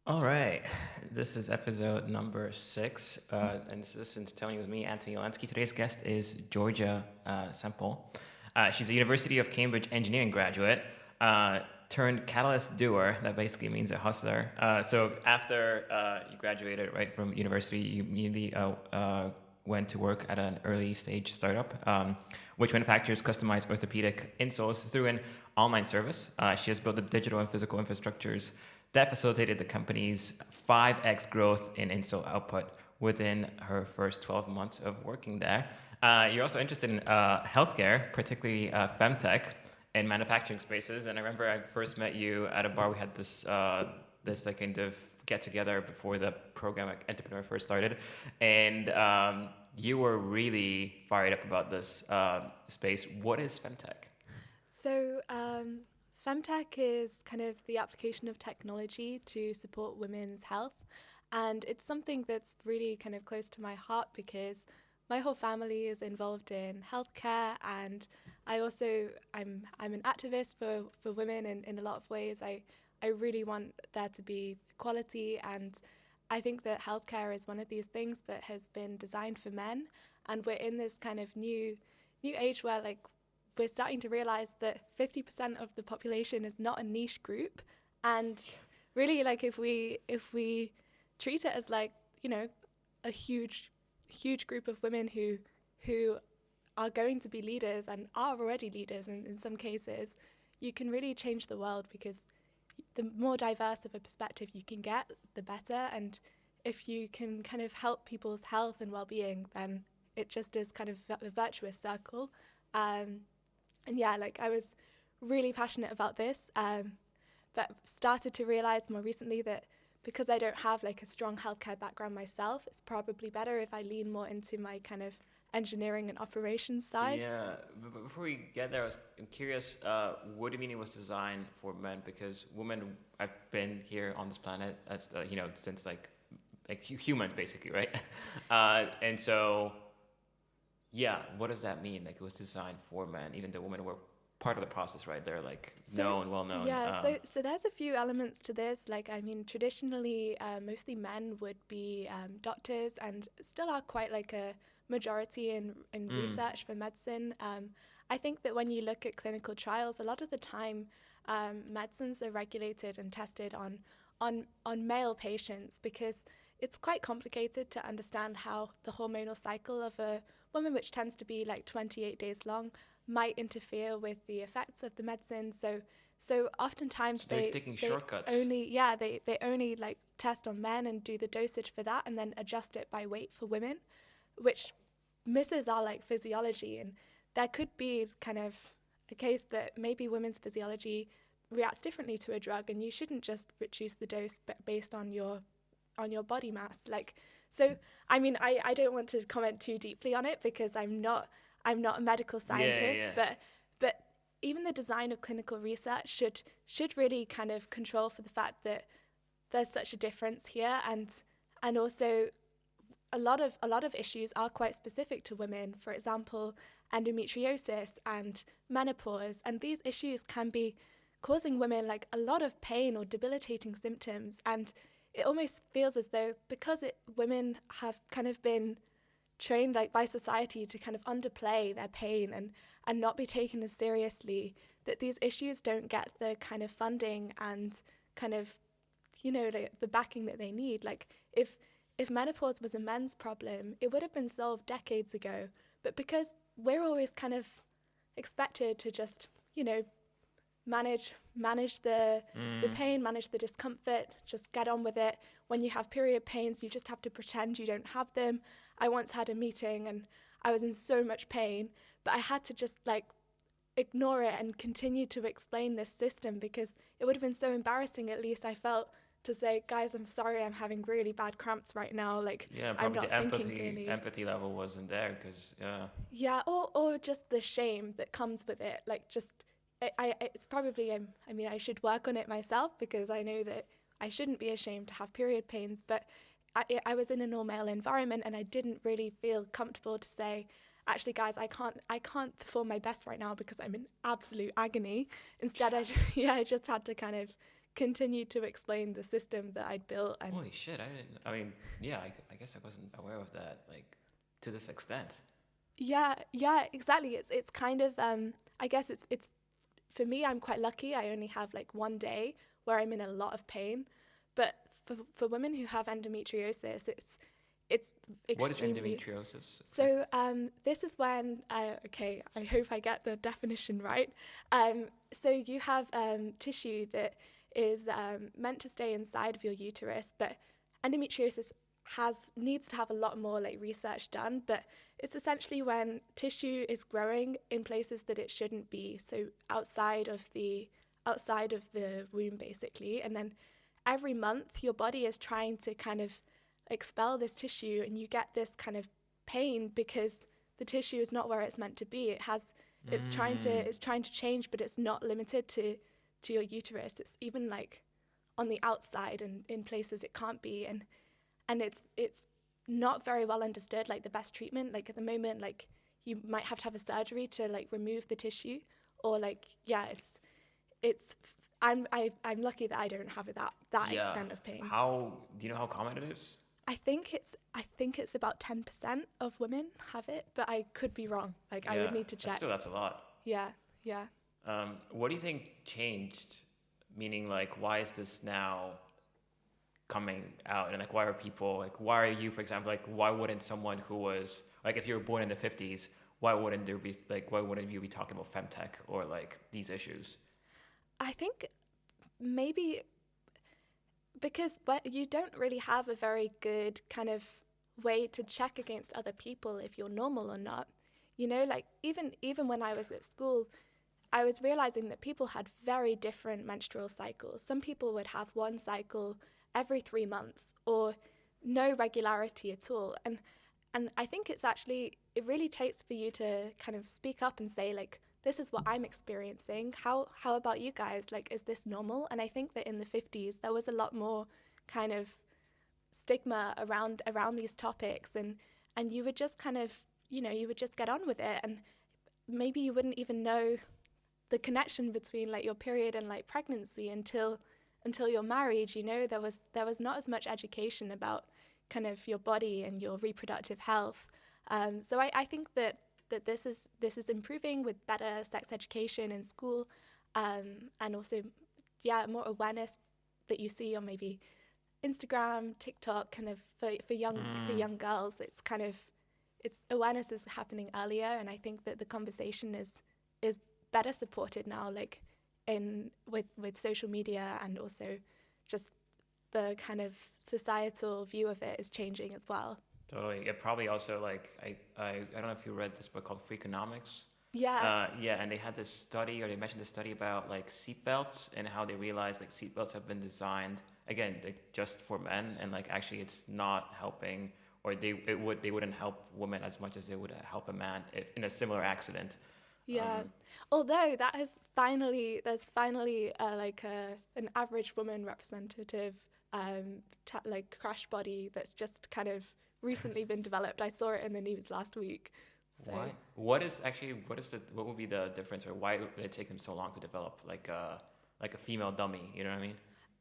All right, this is episode number 6, and this is Tony with me, Anthony Olansky. Today's guest is Georgia Semple. She's a University of Cambridge engineering graduate turned catalyst doer. That basically means a hustler. So after you graduated right from university, you immediately went to work at an early stage startup, which manufactures customized orthopedic insoles through an online service. She has built the digital and physical infrastructures that facilitated the company's 5x growth in insole output within her first 12 months of working there. You're also interested in healthcare, particularly FemTech and manufacturing spaces. And I remember I first met you at a bar. We had this like kind of get together before the program like Entrepreneur first started, and you were really fired up about this space. What is FemTech? So, FemTech is kind of the application of technology to support women's health. And it's something that's really kind of close to my heart because my whole family is involved in healthcare, and I'm an activist for women in a lot of ways. I really want there to be equality, and I think that healthcare is one of these things that has been designed for men, and we're in this kind of new age where like we're starting to realize that 50% of the population is not a niche group, and really like if we treat it as like, you know, a huge group of women who are going to be leaders and are already leaders in some cases, you can really change the world because the more diverse of a perspective you can get, the better. And if you can kind of help people's health and well-being, then it just is kind of a virtuous circle. And yeah, like I was really passionate about this, but started to realize more recently that because I don't have like a strong healthcare background myself, it's probably better if I lean more into my kind of engineering and operations side. Yeah, but before we get there, I'm curious. What do you mean it was designed for men? Because women, I've been here on this planet, as since like humans basically, right? And so yeah, what does that mean? Like it was designed for men, even though women were part of the process, right? They're like So known, well known. yeah, so there's a few elements to this. Like I mean, traditionally, mostly men would be doctors, and still are quite like a majority in Mm, research for medicine. I think that when you look at clinical trials, a lot of the time, medicines are regulated and tested on male patients because it's quite complicated to understand how the hormonal cycle of a woman, which tends to be like 28 days long, might interfere with the effects of the medicine. So oftentimes so they're taking they shortcuts. only yeah they only like test on men and do the dosage for that and then adjust it by weight for women, which misses our like physiology. And there could be kind of a case that maybe women's physiology reacts differently to a drug, and you shouldn't just reduce the dose based on your body mass. Like, so I mean, I don't want to comment too deeply on it because I'm not a medical Yeah, scientist, yeah. but even the design of clinical research should really kind of control for the fact that there's such a difference here. And also a lot of issues are quite specific to women. For example, endometriosis and menopause, and these issues can be causing women like a lot of pain or debilitating symptoms. And it almost feels as though because women have kind of been trained like by society to kind of underplay their pain and not be taken as seriously, that these issues don't get the kind of funding and kind of, like the backing that they need. Like if menopause was a men's problem, it would have been solved decades ago. But because we're always kind of expected to just, manage the Mm. pain, manage the discomfort, just get on with it. When you have period pains, you just have to pretend you don't have them. I once had a meeting and I was in so much pain, but I had to just like ignore it and continue to explain this system because it would have been so embarrassing. At least I felt to say, guys, I'm sorry, I'm having really bad cramps right now. Like, Yeah, I'm probably not the thinking empathy clearly. empathy level wasn't there because yeah. Yeah, or just the shame that comes with it. Like, just it's probably I mean, I should work on it myself because I know that I shouldn't be ashamed to have period pains. But I was in a normal environment and I didn't really feel comfortable to say, actually, guys, I can't perform my best right now because I'm in absolute agony. Instead, I yeah, I just had to kind of continued to explain the system that I'd built. And Holy shit! I mean, yeah. I guess I wasn't aware of that. Like to this extent. yeah, exactly. It's kind of I guess it's for me, I'm quite lucky. I only have like one day where I'm in a lot of pain, but for women who have endometriosis, it's What is extremely. endometriosis? So this is when okay, I hope I get the definition right. So you have tissue that is meant to stay inside of your uterus, but endometriosis needs to have a lot more like research done, but it's essentially when tissue is growing in places that it shouldn't be, so outside of the womb basically, and then every month your body is trying to kind of expel this tissue, and you get this kind of pain because the tissue is not where it's meant to be. It's trying to change, but it's not limited to your uterus. It's even like on the outside and in places it can't be, and it's not very well understood, like the best treatment. Like at the moment, like you might have to have a surgery to like remove the tissue, or like it's I'm lucky that I don't have that Yeah. extent of pain. How do you know how common it is? I think it's about 10% of women have it, but I could be wrong. Like I would need to check. That's a lot. Yeah, yeah. What do you think changed? Meaning, like, why is this now coming out? And like, why are people like, why are you, for example, like, why wouldn't someone who was like, if you were born in the 50s, why wouldn't you be talking about FemTech or like these issues? I think maybe because you don't really have a very good kind of way to check against other people if you're normal or not. You know, like even when I was at school, I was realizing that people had very different menstrual cycles. Some people would have one cycle every 3 months or no regularity at all. And I think it really takes for you to kind of speak up and say, like, this is what I'm experiencing. How about you guys? Like, is this normal? And I think that in the 50s, there was a lot more kind of stigma around these topics. And you would just kind of, you would just get on with it. And maybe you wouldn't even know the connection between like your period and like pregnancy until you're married. There was not as much education about kind of your body and your reproductive health. So I think that this is improving with better sex education in school, and also more awareness that you see on maybe Instagram, TikTok, kind of for young girls. It's awareness is happening earlier, and I think that the conversation is better supported now, like with social media, and also just the kind of societal view of it is changing as well. Totally. It probably also like I don't know if you read this book called Freakonomics. Yeah. And they had this study, or they mentioned this study about like seatbelts and how they realized like seatbelts have been designed again like just for men, and like actually it's not helping, or they wouldn't help women as much as they would help a man if in a similar accident. Yeah. Although there's finally an average woman representative like crash body that's just kind of recently been developed. I saw it in the news last week. So. What would be the difference, or why did it take them so long to develop like a female dummy? You know what I mean?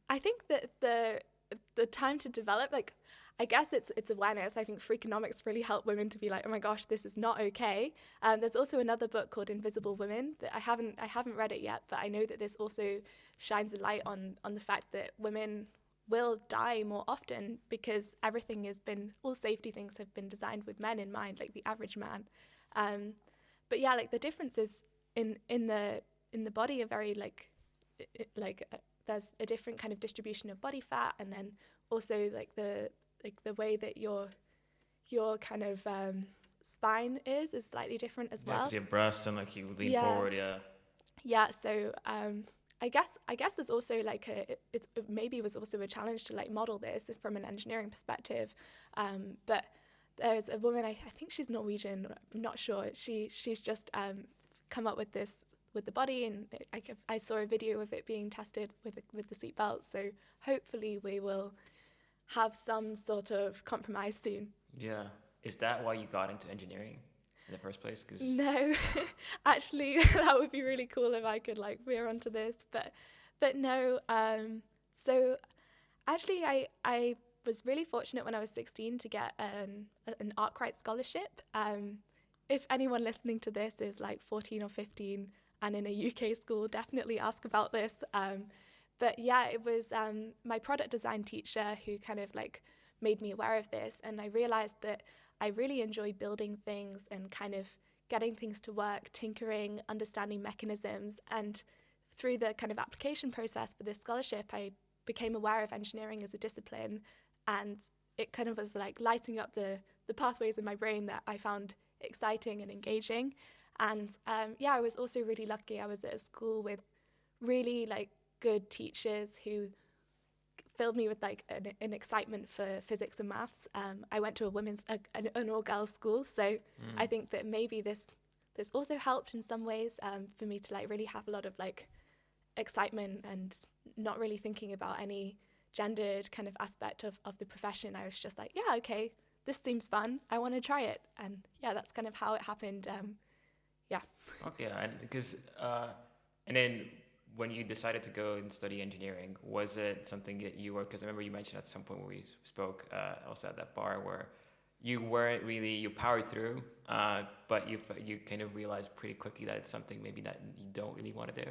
I think that the time to develop, like, I guess it's awareness. I think Freakonomics really helped women to be like, oh my gosh, this is not okay. There's also another book called Invisible Women that I haven't read it yet, but I know that this also shines a light on the fact that women will die more often because all safety things have been designed with men in mind, like the average man. But yeah, like the differences in the body are very there's a different kind of distribution of body fat, and then also like the way that your kind of spine is slightly different as well. Yeah, 'cause your breasts and like you lean forward. Yeah. So I guess there's also like it maybe was also a challenge to like model this from an engineering perspective, but there's a woman, I think she's Norwegian, I'm not sure. She's just come up with this with the body, and I saw a video of it being tested with the seatbelt. So hopefully we will have some sort of compromise soon. Yeah. Is that why you got into engineering in the first place? No, actually, that would be really cool if I could like veer onto this. But but no. So actually, I was really fortunate when I was 16 to get an Arkwright scholarship. If anyone listening to this is like 14 or 15 and in a UK school, definitely ask about this. But yeah, it was my product design teacher who kind of like made me aware of this, and I realized that I really enjoy building things and kind of getting things to work, tinkering, understanding mechanisms, and through the kind of application process for this scholarship, I became aware of engineering as a discipline, and it kind of was like lighting up the pathways in my brain that I found exciting and engaging. And yeah, I was also really lucky. I was at a school with really like good teachers who filled me with like an excitement for physics and maths. I went to an all-girls school, so I think that maybe this also helped in some ways for me to like really have a lot of like excitement and not really thinking about any gendered kind of aspect of the profession. I was just like, yeah, okay, this seems fun. I want to try it. And yeah, that's kind of how it happened. Yeah. Okay, and because and then when you decided to go and study engineering, was it something that you were? Because I remember you mentioned at some point when we spoke, also at that bar, where you weren't really, you powered through, but you kind of realized pretty quickly that it's something maybe that you don't really want to do.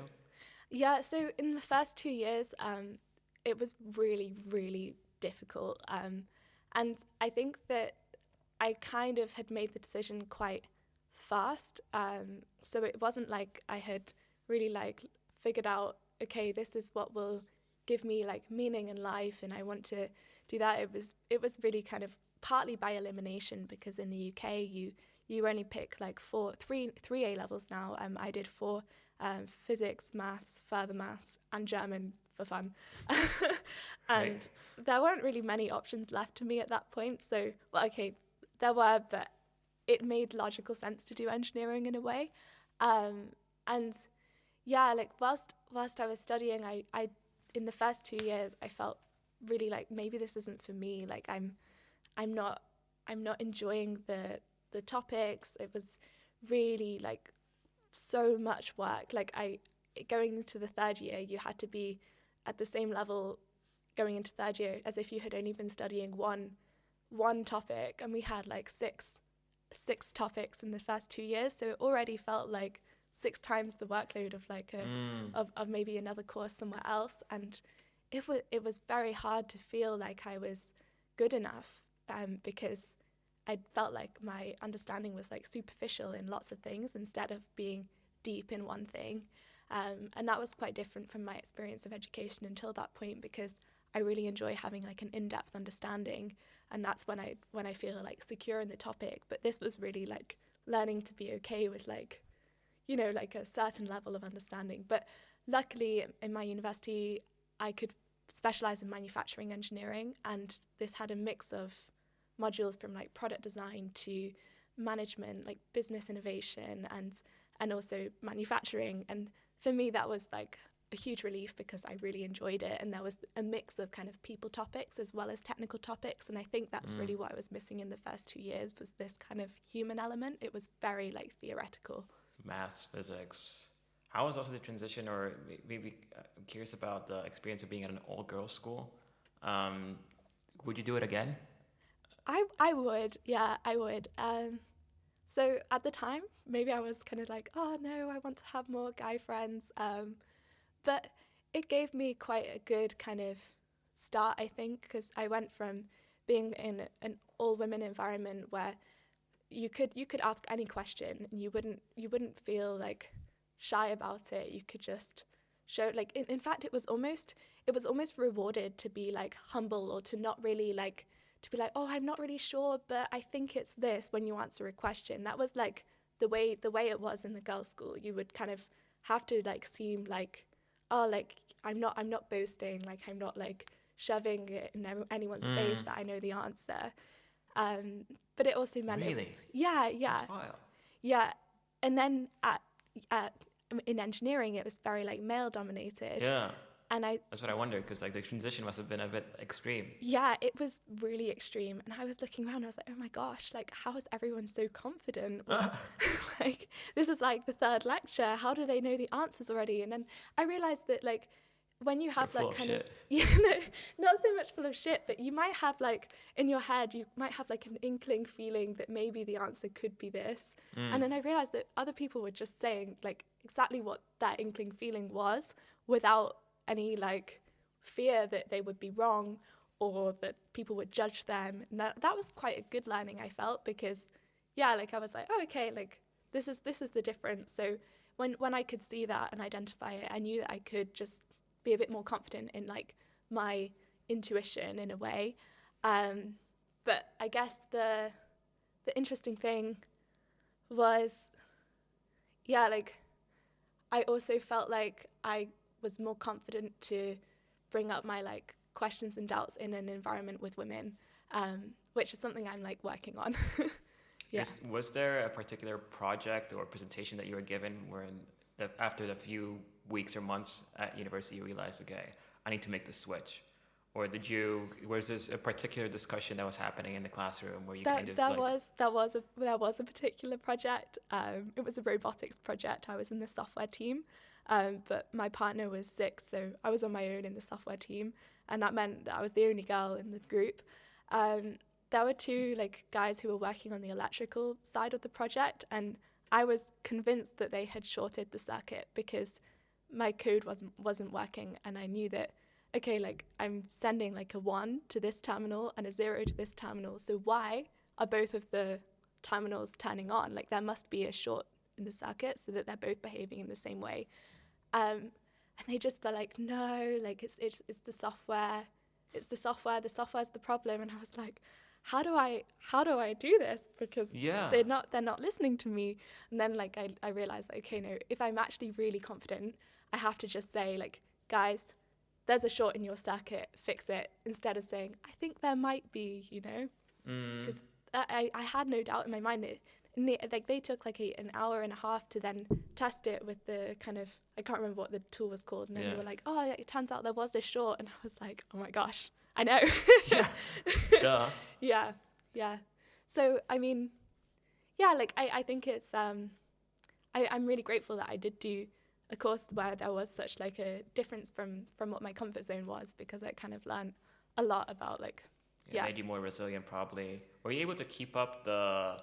Yeah, so in the first 2 years, it was really, really difficult. And I think that I kind of had made the decision quite fast. So it wasn't like I had really like figured out, okay, this is what will give me like meaning in life and I want to do that. It was really kind of partly by elimination, because in the UK you only pick like three A levels now. I did four: physics, maths, further maths, and German for fun. And Right. there weren't really many options left to me at that point. So, well, okay, there were, but it made logical sense to do engineering in a way. And yeah, like whilst I was studying, I in the first 2 years I felt really like maybe this isn't for me. Like I'm not enjoying the topics. It was really like so much work. Like going into the third year, you had to be at the same level going into third year as if you had only been studying one topic, and we had like six topics in the first 2 years, so it already felt like 6 times the workload of like of maybe another course somewhere else. And it was very hard to feel like I was good enough, because I felt like my understanding was like superficial in lots of things instead of being deep in one thing. And that was quite different from my experience of education until that point, because I really enjoy having like an in-depth understanding, and that's when I feel like secure in the topic. But this was really like learning to be okay with like, you know, like a certain level of understanding. But luckily in my university I could specialize in manufacturing engineering, and this had a mix of modules from like product design to management, like business innovation, and also manufacturing. And for me that was like a huge relief, because I really enjoyed it, and there was a mix of kind of people topics as well as technical topics. And I think that's really what I was missing in the first 2 years, was this kind of human element. It was very like theoretical. Maths, physics. How was also the transition, or maybe I'm curious about the experience of being at an all-girls school. Um, would you do it again? I would, yeah, I would. So at the time, maybe I was kind of like, oh no, I want to have more guy friends. But it gave me quite a good kind of start, I think, because I went from being in an all women environment where you could ask any question and you wouldn't feel like shy about it. You could just show, like, in fact it was almost rewarded to be like humble, or to not really like to be like, oh, I'm not really sure, but I think it's this, when you answer a question. That was like the way it was in the girls' school. You would kind of have to like seem like, oh, like I'm not boasting, like I'm not like shoving it in anyone's face that I know the answer. But it also meant it was, Really? yeah. That's wild. Yeah, and then at in engineering, it was very like male dominated, Yeah, and that's what I wondered, because like the transition must have been a bit extreme. yeah, it was really extreme. And I was looking around, I was like, oh my gosh, like how is everyone so confident? Like this is like the third lecture. How do they know the answers already? And then I realized that like when you They're have full like of kind of shit. yeah, no, not so much full of shit, but you might have like in your head you might have like an inkling feeling that maybe the answer could be this, and then I realized that other people were just saying like exactly what that inkling feeling was without any like fear that they would be wrong or that people would judge them. And that was quite a good learning, I felt, because yeah, like I was like, oh, okay, like this is the difference. So when I could see that and identify it, I knew that I could just be a bit more confident in like my intuition in a way. But I guess the interesting thing was, yeah, like I also felt like I was more confident to bring up my like questions and doubts in an environment with women, which is something I'm like working on. Yeah. Was there a particular project or presentation that you were given wherein after the few weeks or months at university you realized, okay, I need to make the switch? Or was this a particular discussion that was happening in the classroom where you kind of like... There was a particular project. It was a robotics project. I was in the software team, but my partner was sick, so I was on my own in the software team, and that meant that I was the only girl in the group. There were two like guys who were working on the electrical side of the project, and I was convinced that they had shorted the circuit because my code wasn't working, and I knew that, okay, like I'm sending like a 1 to this terminal and a 0 to this terminal, so why are both of the terminals turning on? Like there must be a short in the circuit so that they're both behaving in the same way. And they just were like, no, like it's the software. It's the software. The software's the problem. And I was like, how do I do this? Because Yeah. they're not listening to me. And then like I realized that, okay, no, if I'm actually really confident, I have to just say like, guys, there's a short in your circuit, fix it, instead of saying, I think there might be, you know? Because I had no doubt in my mind. They took like an hour and a half to then test it with the kind of, I can't remember what the tool was called. And then they were like, oh, it turns out there was a short. And I was like, oh my gosh, I know. Yeah. Duh. Yeah. So, I mean, yeah, like I think it's, I'm really grateful that I did do a course where there was such like a difference from what my comfort zone was, because I kind of learned a lot about like, It made you more resilient, probably. Were you able to keep up the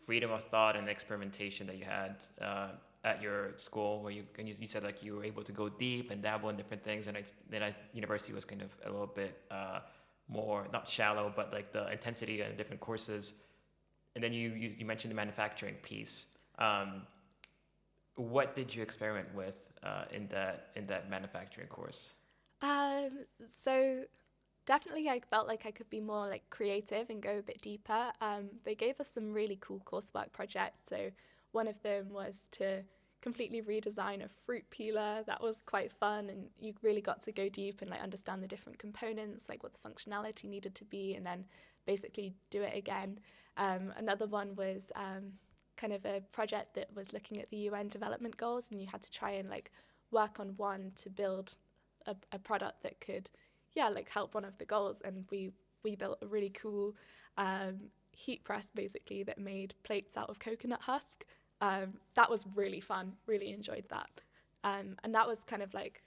freedom of thought and experimentation that you had at your school, where you said like you were able to go deep and dabble in different things, and university was kind of a little bit more, not shallow, but like the intensity and different courses. And then you mentioned the manufacturing piece. What did you experiment with in that manufacturing course? So definitely I felt like I could be more like creative and go a bit deeper. They gave us some really cool coursework projects. So one of them was to completely redesign a fruit peeler. That was quite fun, and you really got to go deep and like understand the different components, like what the functionality needed to be, and then basically do it again. Another one was kind of a project that was looking at the UN development goals, and you had to try and like work on one to build a product that could like help one of the goals. And we built a really cool heat press basically that made plates out of coconut husk. That was really fun, really enjoyed that. And that was kind of like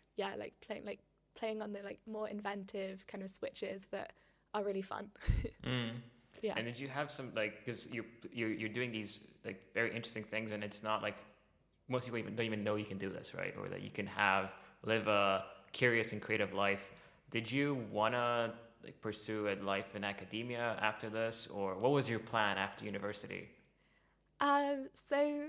playing on the like more inventive kind of switches that are really fun. Yeah. And did you have some like, because you're doing these like very interesting things, and it's not like most people don't even know you can do this, right? Or that you can live a curious and creative life. Did you wanna like pursue a life in academia after this, or what was your plan after university? So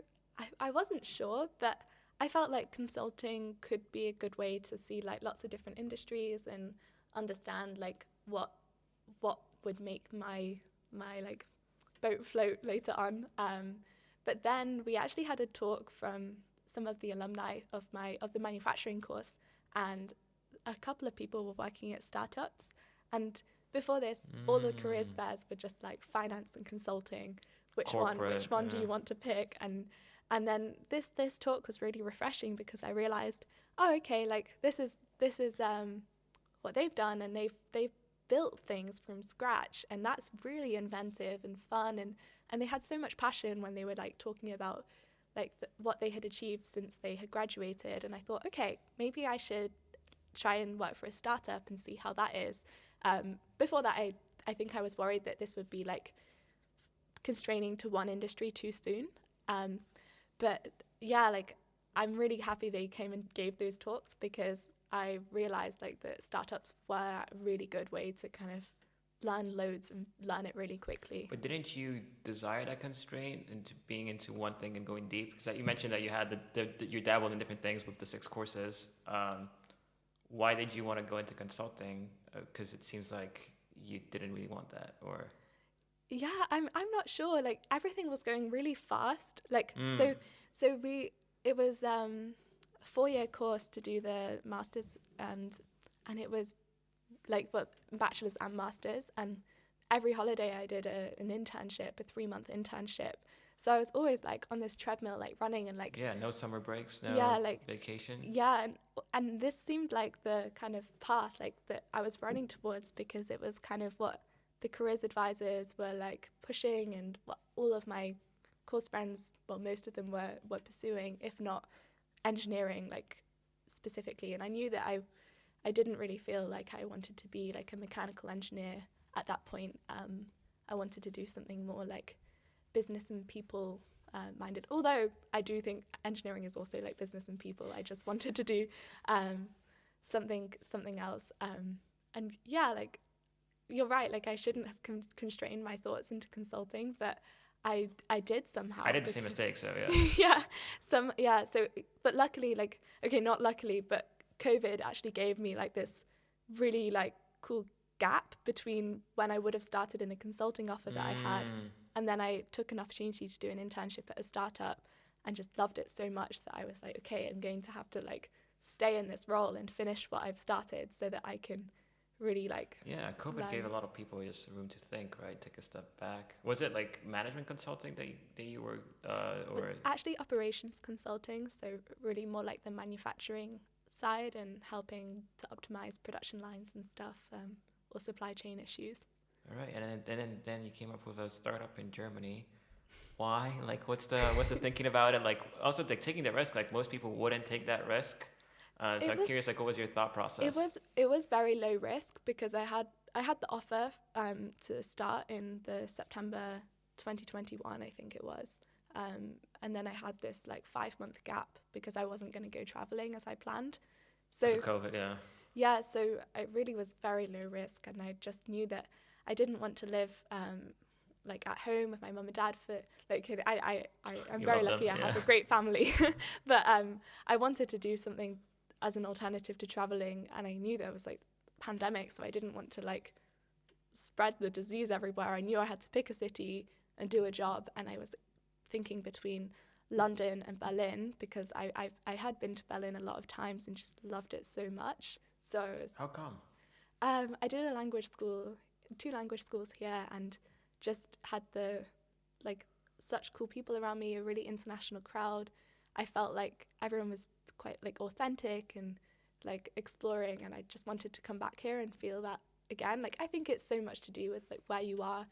I wasn't sure, but I felt like consulting could be a good way to see like lots of different industries and understand like what would make my like boat float later on. But then we actually had a talk from some of the alumni of the manufacturing course, and a couple of people were working at startups. And before this, all the careers fairs were just like finance and consulting. Which one do you want to pick? And then this talk was really refreshing, because I realized, oh, okay, like this is what they've done, and they've built things from scratch, and that's really inventive and fun, and they had so much passion when they were like talking about like what they had achieved since they had graduated. And I thought, okay, maybe I should try and work for a startup and see how that is. Before that, I think I was worried that this would be like constraining to one industry too soon. But yeah, like I'm really happy they came and gave those talks, because I realized like that startups were a really good way to kind of learn loads and learn it really quickly. But didn't you desire that constraint into being into one thing and going deep? Because you mentioned that you had you dabbled in different things with the 6 courses. Why did you want to go into consulting? Because it seems like you didn't really want that, or Yeah, I'm not sure. Like everything was going really fast. Like it was a 4-year course to do the masters, and it was like bachelor's and masters, and every holiday I did an internship, a 3-month internship. So I was always like on this treadmill, like running and like no summer breaks, no vacation. Yeah, and this seemed like the kind of path like that I was running towards, because it was kind of what the careers advisors were like pushing, and what all of my course friends, well, most of them were pursuing, if not engineering, like specifically. And I knew that I didn't really feel like I wanted to be like a mechanical engineer at that point. I wanted to do something more like business and people minded. Although I do think engineering is also like business and people. I just wanted to do something else. And yeah, like you're right. Like I shouldn't have constrained my thoughts into consulting, but I did somehow. I did the same mistake, so yeah. So, but luckily, like, okay, not luckily, but COVID actually gave me like this really like cool gap between when I would have started in a consulting offer that I had, and then I took an opportunity to do an internship at a startup, and just loved it so much that I was like, okay, I'm going to have to like stay in this role and finish what I've started, so that I can really like COVID gave a lot of people just room to think, right? Take a step back. Was it like management consulting that you were or It's actually operations consulting, so really more like the manufacturing side and helping to optimize production lines and stuff, or supply chain issues. All right, and then you came up with a startup in Germany. Why? Like, what's the thinking about it? Like, also like taking the risk. Like most people wouldn't take that risk. So I'm curious, like, what was your thought process? It was very low risk, because I had the offer to start in the September 2021, I think it was, and then I had this like 5-month gap because I wasn't going to go traveling as I planned. So COVID, yeah. Yeah, so it really was very low risk, and I just knew that I didn't want to live like at home with my mum and dad for like I'm very lucky. I have a great family, but I wanted to do something as an alternative to traveling, and I knew there was like pandemic, so I didn't want to like spread the disease everywhere. I knew I had to pick a city and do a job, and I was thinking between London and Berlin, because I had been to Berlin a lot of times and just loved it so much. So how come? I did a language school, 2 language schools here, and just had the like such cool people around me, a really international crowd. I felt like everyone was quite like authentic and like exploring, and I just wanted to come back here and feel that again. Like I think it's so much to do with like where you are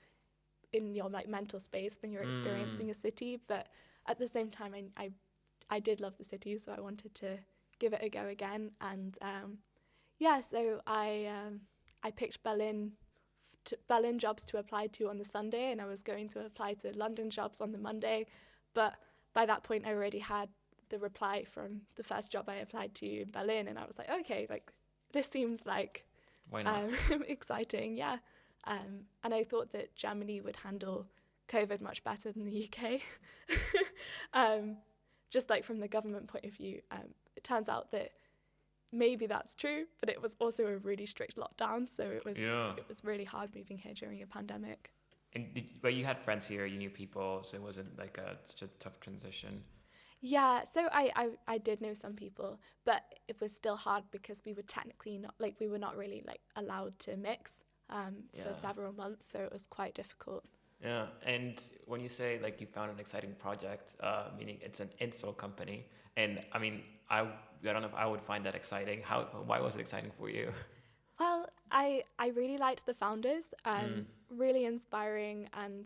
in your like mental space when you're experiencing a city, but at the same time I did love the city, so I wanted to give it a go again. And so I picked Berlin jobs to apply to on the Sunday, and I was going to apply to London jobs on the Monday, but by that point I already had the reply from the first job I applied to in Berlin, and I was like, okay, like this seems like why not? Exciting, yeah. And I thought that Germany would handle COVID much better than the UK. Just like from the government point of view, it turns out that maybe that's true, but it was also a really strict lockdown, so it was really hard moving here during a pandemic. But you had friends here, you knew people, so it wasn't like such a tough transition. Yeah, so I did know some people, but it was still hard because we were technically not really like allowed to mix for several months, so it was quite difficult. Yeah, and when you say like you found an exciting project, meaning it's an install company, and I mean I don't know if I would find that exciting. Why was it exciting for you? Well, I really liked the founders, really inspiring, and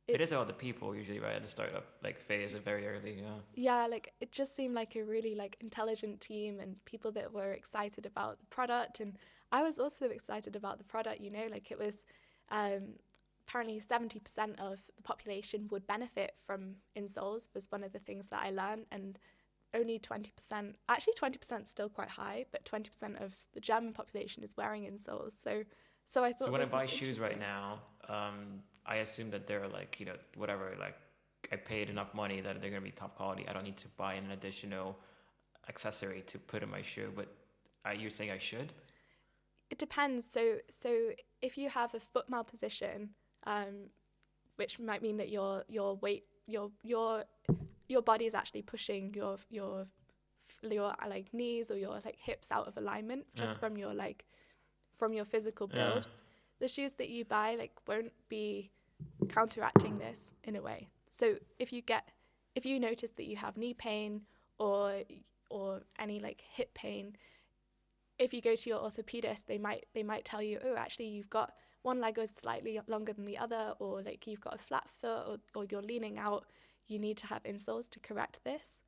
It is about the people usually, right, at the startup like phase, very early. Yeah. Yeah, like it just seemed like a really like intelligent team and people that were excited about the product, and I was also excited about the product. Like it was um, apparently 70% of the population would benefit from insoles was one of the things that I learned, and only 20%, actually 20% is still quite high, but 20% of the German population is wearing insoles. So I So thought when I this was buy shoes right interesting. now, I assume that they're like, whatever, like I paid enough money that they're gonna be top quality. I don't need to buy an additional accessory to put in my shoe. But you're saying I should? It depends. So if you have a foot malposition, which might mean that your weight your body is actually pushing your like knees or your like hips out of alignment Yeah. just from your physical Yeah. build. The shoes that you buy like won't be counteracting this in a way. So if you notice that you have knee pain or any like hip pain, if you go to your orthopedist, they might tell you, oh, actually you've got one leg is slightly longer than the other, or like you've got a flat foot, or you're leaning out. You need to have insoles to correct this.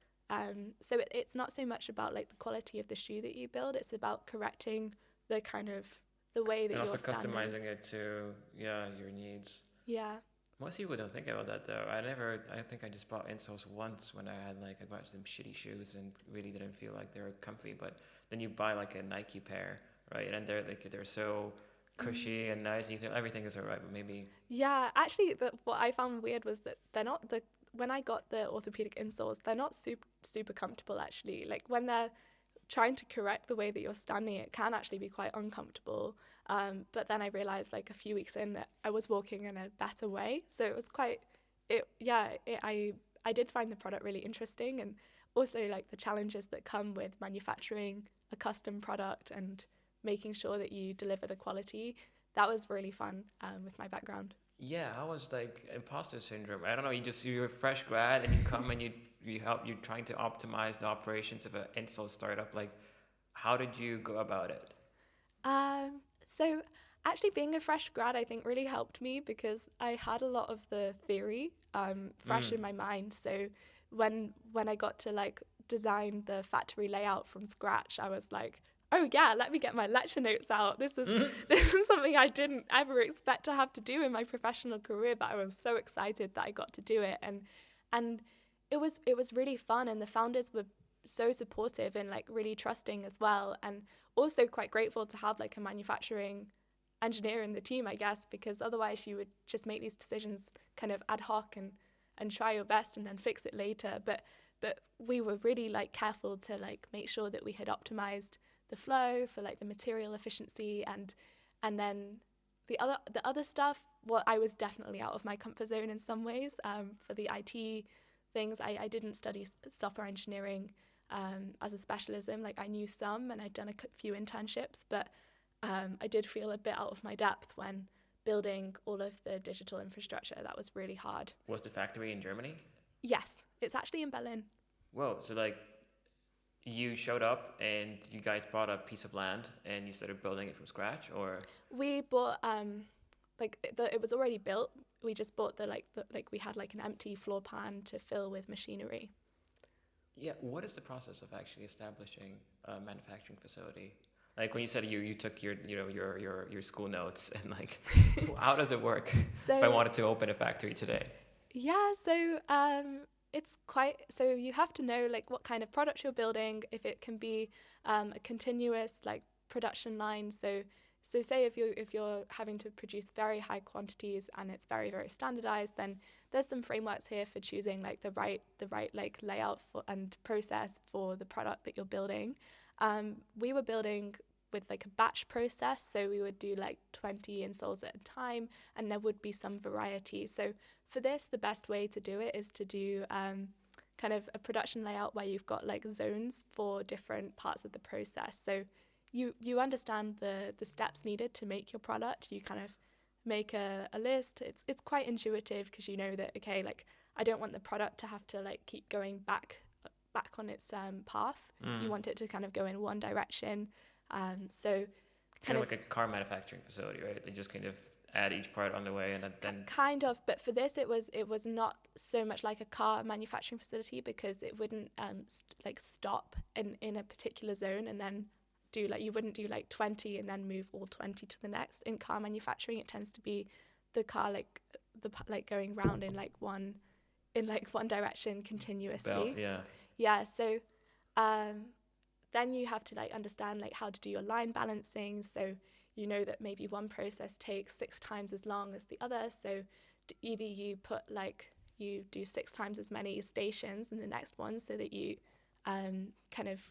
So it's not so much about like the quality of the shoe that you build; it's about correcting the kind of the way that And also you're standing. customizing it to your needs. Yeah. Most people don't think about that though. I think I just bought insoles once when I bought some shitty shoes and really didn't feel like they were comfy. But then you buy like a Nike pair, right? And they're so cushy and nice, and you think everything is alright, but maybe. Yeah, actually, what I found weird was that they're not the when I got the orthopedic insoles, they're not super comfortable actually. Like when they're trying to correct the way that you're standing, it can actually be quite uncomfortable. But then I realized like a few weeks in that I was walking in a better way, so it was quite I did find the product really interesting, and also like the challenges that come with manufacturing a custom product and making sure that you deliver the quality. That was really fun with my background. Yeah, I was like imposter syndrome. I don't know. You're a fresh grad and you come and you're trying to optimize the operations of an insole startup. Like, how did you go about it? So actually being a fresh grad, I think really helped me because I had a lot of the theory fresh Mm. in my mind. So when I got to like design the factory layout from scratch, I was like, oh yeah, let me get my lecture notes out. This is something I didn't ever expect to have to do in my professional career, but I was so excited that I got to do it, and it was really fun, and the founders were so supportive and like really trusting as well, and also quite grateful to have like a manufacturing engineer in the team, I guess, because otherwise you would just make these decisions kind of ad hoc and try your best and then fix it later. But we were really like careful to like make sure that we had optimized the flow for like the material efficiency, and then the other stuff. Well, I was definitely out of my comfort zone in some ways. For the IT things, I didn't study software engineering as a specialism. Like I knew some, and I'd done a few internships, but I did feel a bit out of my depth when building all of the digital infrastructure. That was really hard. Was the factory in Germany? Yes, it's actually in Berlin. Whoa. So like, you showed up and you guys bought a piece of land and you started building it from scratch, or? We bought it was already built. We just bought we had like an empty floor plan to fill with machinery. Yeah. What is the process of actually establishing a manufacturing facility? Like when you said you took your school notes and like, how does it work if I So wanted to open a factory today? yeah, it's quite so you have to know like what kind of product you're building, if it can be a continuous like production line. So say if you're having to produce very high quantities and it's very standardized, then there's some frameworks here for choosing like the right like layout for and process for the product that you're building. We were building with like a batch process, so we would do like 20 installs at a time, and there would be some variety. So for this, the best way to do it is to do kind of a production layout where you've got like zones for different parts of the process. So you understand the steps needed to make your product. You kind of make a list. It's quite intuitive because you know that, okay, like I don't want the product to have to like keep going back on its path. You want it to kind of go in one direction. So Kind of like a car manufacturing facility, right? They just kind of add each part on the way, and then Kind of, but for this it was not so much like a car manufacturing facility, because it wouldn't like stop in a particular zone and then do like, you wouldn't do like 20 and then move all 20 to the next. In car manufacturing, it tends to be the car like going round in one direction belt, continuously. yeah. Yeah, so then you have to like understand like how to do your line balancing. So you know that maybe one process takes 6 times as long as the other. So either you do 6 times as many stations in the next one, so that you kind of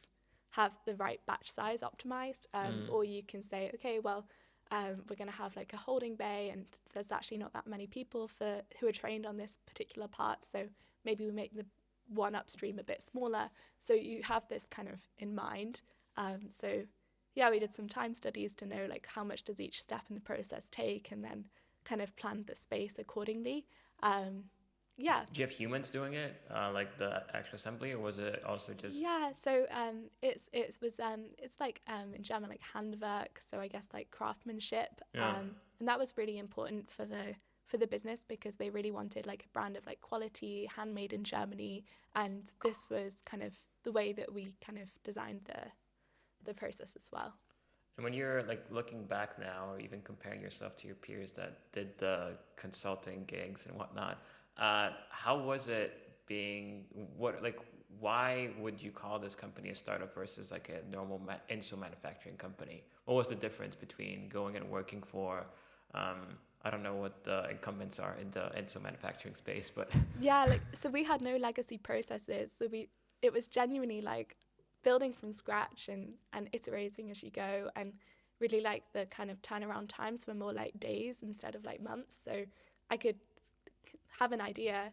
have the right batch size optimized, or you can say, okay, well, we're going to have like a holding bay, and there's actually not that many people who are trained on this particular part, so maybe we make the one upstream a bit smaller. So you have this kind of in mind. So yeah, we did some time studies to know like how much does each step in the process take, and then kind of planned the space accordingly. Yeah. Do you have humans doing it, like the actual assembly, or was it also just? Yeah, so it's like in German like Handwerk, so I guess like craftsmanship, Yeah. and that was really important for the business, because they really wanted like a brand of like quality, handmade in Germany, and this was kind of the way that we kind of designed the process as well. And when you're like looking back now, or even comparing yourself to your peers that did the consulting gigs and whatnot, how was it being what like why would you call this company a startup versus like a normal insul manufacturing company? What was the difference between going and working for um, I don't know what the incumbents are in the insul manufacturing space, but Yeah, like so we had no legacy processes, so it was genuinely like building from scratch and iterating as you go, and really like the kind of turnaround times were more like days instead of like months. So I could have an idea,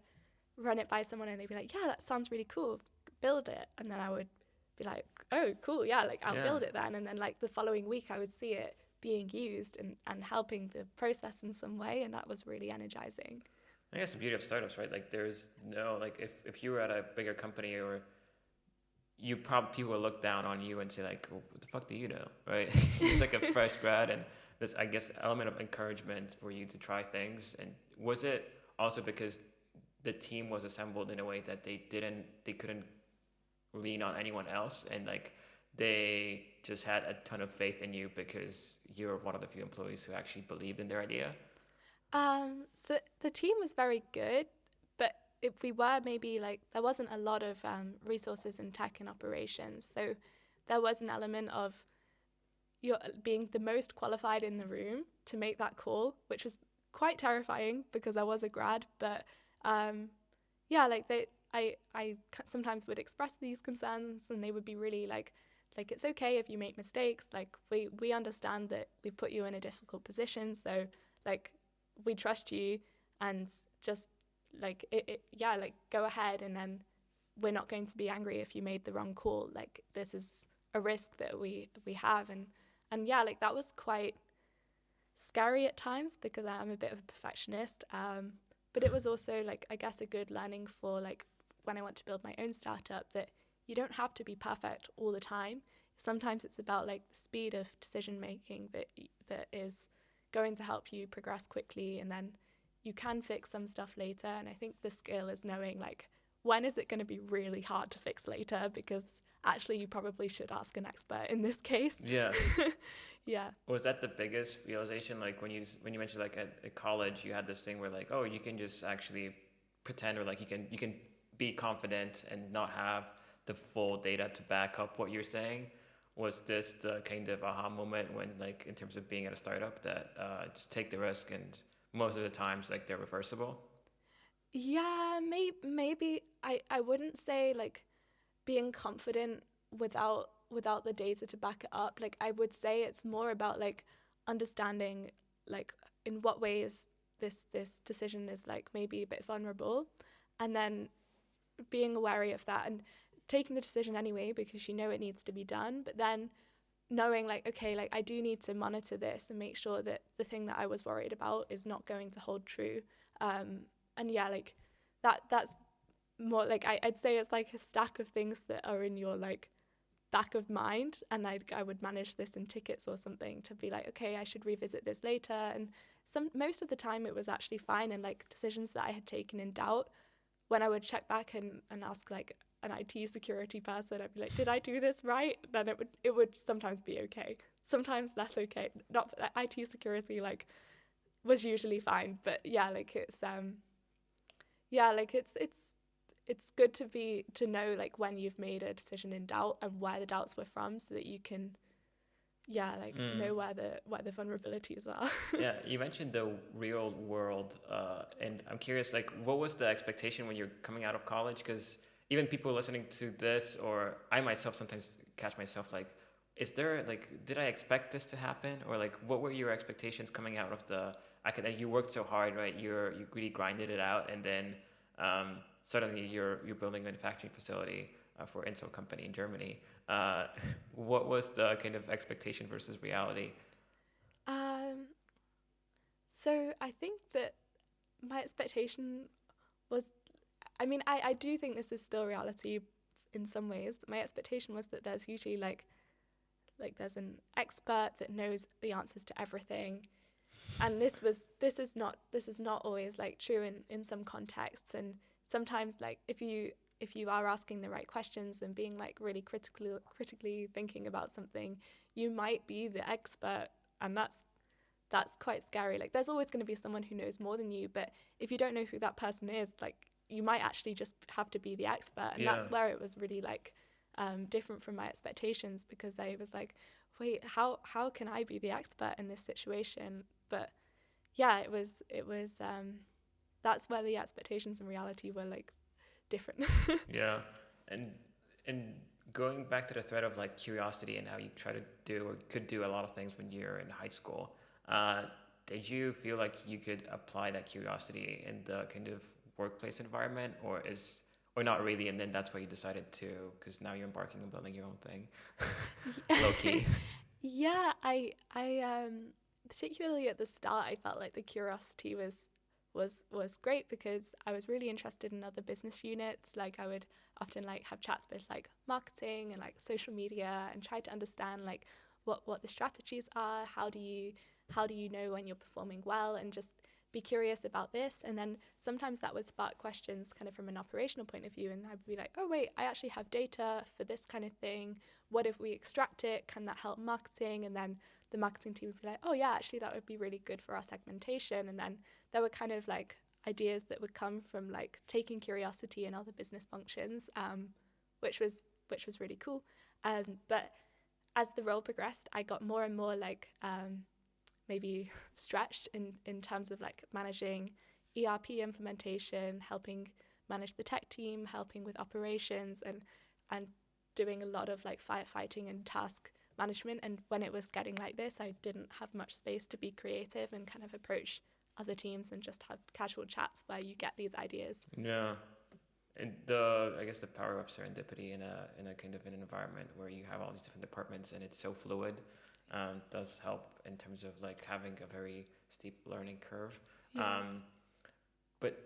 run it by someone, and they'd be like, yeah, that sounds really cool, build it. And then I would be like, oh, cool, yeah, like I'll yeah. build it then. And then like the following week I would see it being used and helping the process in some way. And that was really energizing. I guess the beauty of startups, right? Like there's no like if you were at a bigger company, or you probably people will look down on you and say like, well, what the fuck do you know, right? You're just like a fresh grad, and this I guess element of encouragement for you to try things. And was it also because the team was assembled in a way that they couldn't lean on anyone else, and like they just had a ton of faith in you because you're one of the few employees who actually believed in their idea? So the team was very good, but if we were maybe like, there wasn't a lot of resources in tech and operations. So there was an element of you're being the most qualified in the room to make that call, which was quite terrifying because I was a grad. But yeah, like I sometimes would express these concerns, and they would be really like it's okay if you make mistakes. Like we understand that we put you in a difficult position, so like we trust you, and just like yeah, like go ahead, and then we're not going to be angry if you made the wrong call. Like this is a risk that we have, and yeah, like that was quite scary at times because I'm a bit of a perfectionist. But it was also like, I guess, a good learning for like when I want to build my own startup, that you don't have to be perfect all the time. Sometimes it's about like the speed of decision making that is going to help you progress quickly, and then you can fix some stuff later. And I think the skill is knowing like, when is it going to be really hard to fix later, because actually you probably should ask an expert in this case. Yeah. Yeah. Was that the biggest realization? Like when you mentioned like at college, you had this thing where like, oh, you can just actually pretend, or like you can be confident and not have the full data to back up what you're saying. Was this the kind of aha moment when like in terms of being at a startup that just take the risk, and most of the times like they're reversible? Yeah, maybe I wouldn't say like being confident without the data to back it up. Like I would say it's more about like understanding like in what ways this decision is like maybe a bit vulnerable, and then being wary of that and taking the decision anyway because you know it needs to be done, but then knowing like, okay, like I do need to monitor this and make sure that the thing that I was worried about is not going to hold true. And yeah, like that's more like I'd say it's like a stack of things that are in your like back of mind, and I would manage this in tickets or something to be like, okay, I should revisit this later. And most of the time it was actually fine, and like decisions that I had taken in doubt, when I would check back and ask like an IT security person, I'd be like, did I do this right? Then it would sometimes be okay, sometimes less okay. Not like, IT security like was usually fine, but yeah, like it's good to know like when you've made a decision in doubt and where the doubts were from, so that you can know where the vulnerabilities are. Yeah, you mentioned the real world, and I'm curious, like, what was the expectation when you're coming out of college? Because even people listening to this, or I myself sometimes catch myself like, is there like, did I expect this to happen, or like, what were your expectations coming out of the academic? You worked so hard, right? You really grinded it out, and then suddenly you're building a manufacturing facility for Intel company in Germany. Uh, what was the kind of expectation versus reality? um, so I think that my expectation was, I mean, I do think this is still reality in some ways, but my expectation was that there's usually there's an expert that knows the answers to everything. And this is not always like true in some contexts. And sometimes like if you are asking the right questions and being like really critically thinking about something, you might be the expert, and that's quite scary. Like there's always going to be someone who knows more than you, but if you don't know who that person is, like you might actually just have to be the expert. And Yeah. that's where it was really like different from my expectations, because I was like, wait, how can I be the expert in this situation? But yeah, it was that's where the expectations and reality were like different. Yeah, and and going back to the thread of like curiosity and how you try to do or could do a lot of things when you're in high school, uh, did you feel like you could apply that curiosity in the kind of workplace environment, or not really? And then that's why you decided to, because now you're embarking on building your own thing, low key. Yeah, I particularly at the start, I felt like the curiosity was great, because I was really interested in other business units. Like I would often like have chats with like marketing and like social media, and try to understand like what the strategies are. How do you know when you're performing well, and just be curious about this. And then sometimes that would spark questions kind of from an operational point of view, and I'd be like, oh wait, I actually have data for this kind of thing. What if we extract it? Can that help marketing? And then the marketing team would be like, oh yeah, actually that would be really good for our segmentation. And then there were kind of like ideas that would come from like taking curiosity in other business functions, which was really cool. But as the role progressed, I got more and more like maybe stretched in terms of like managing ERP implementation, helping manage the tech team, helping with operations, and doing a lot of like firefighting and task management. And when it was getting like this, I didn't have much space to be creative and kind of approach other teams and just have casual chats where you get these ideas. Yeah. And I guess the power of serendipity in a kind of an environment where you have all these different departments and it's so fluid, does help in terms of like having a very steep learning curve. Yeah. Um, but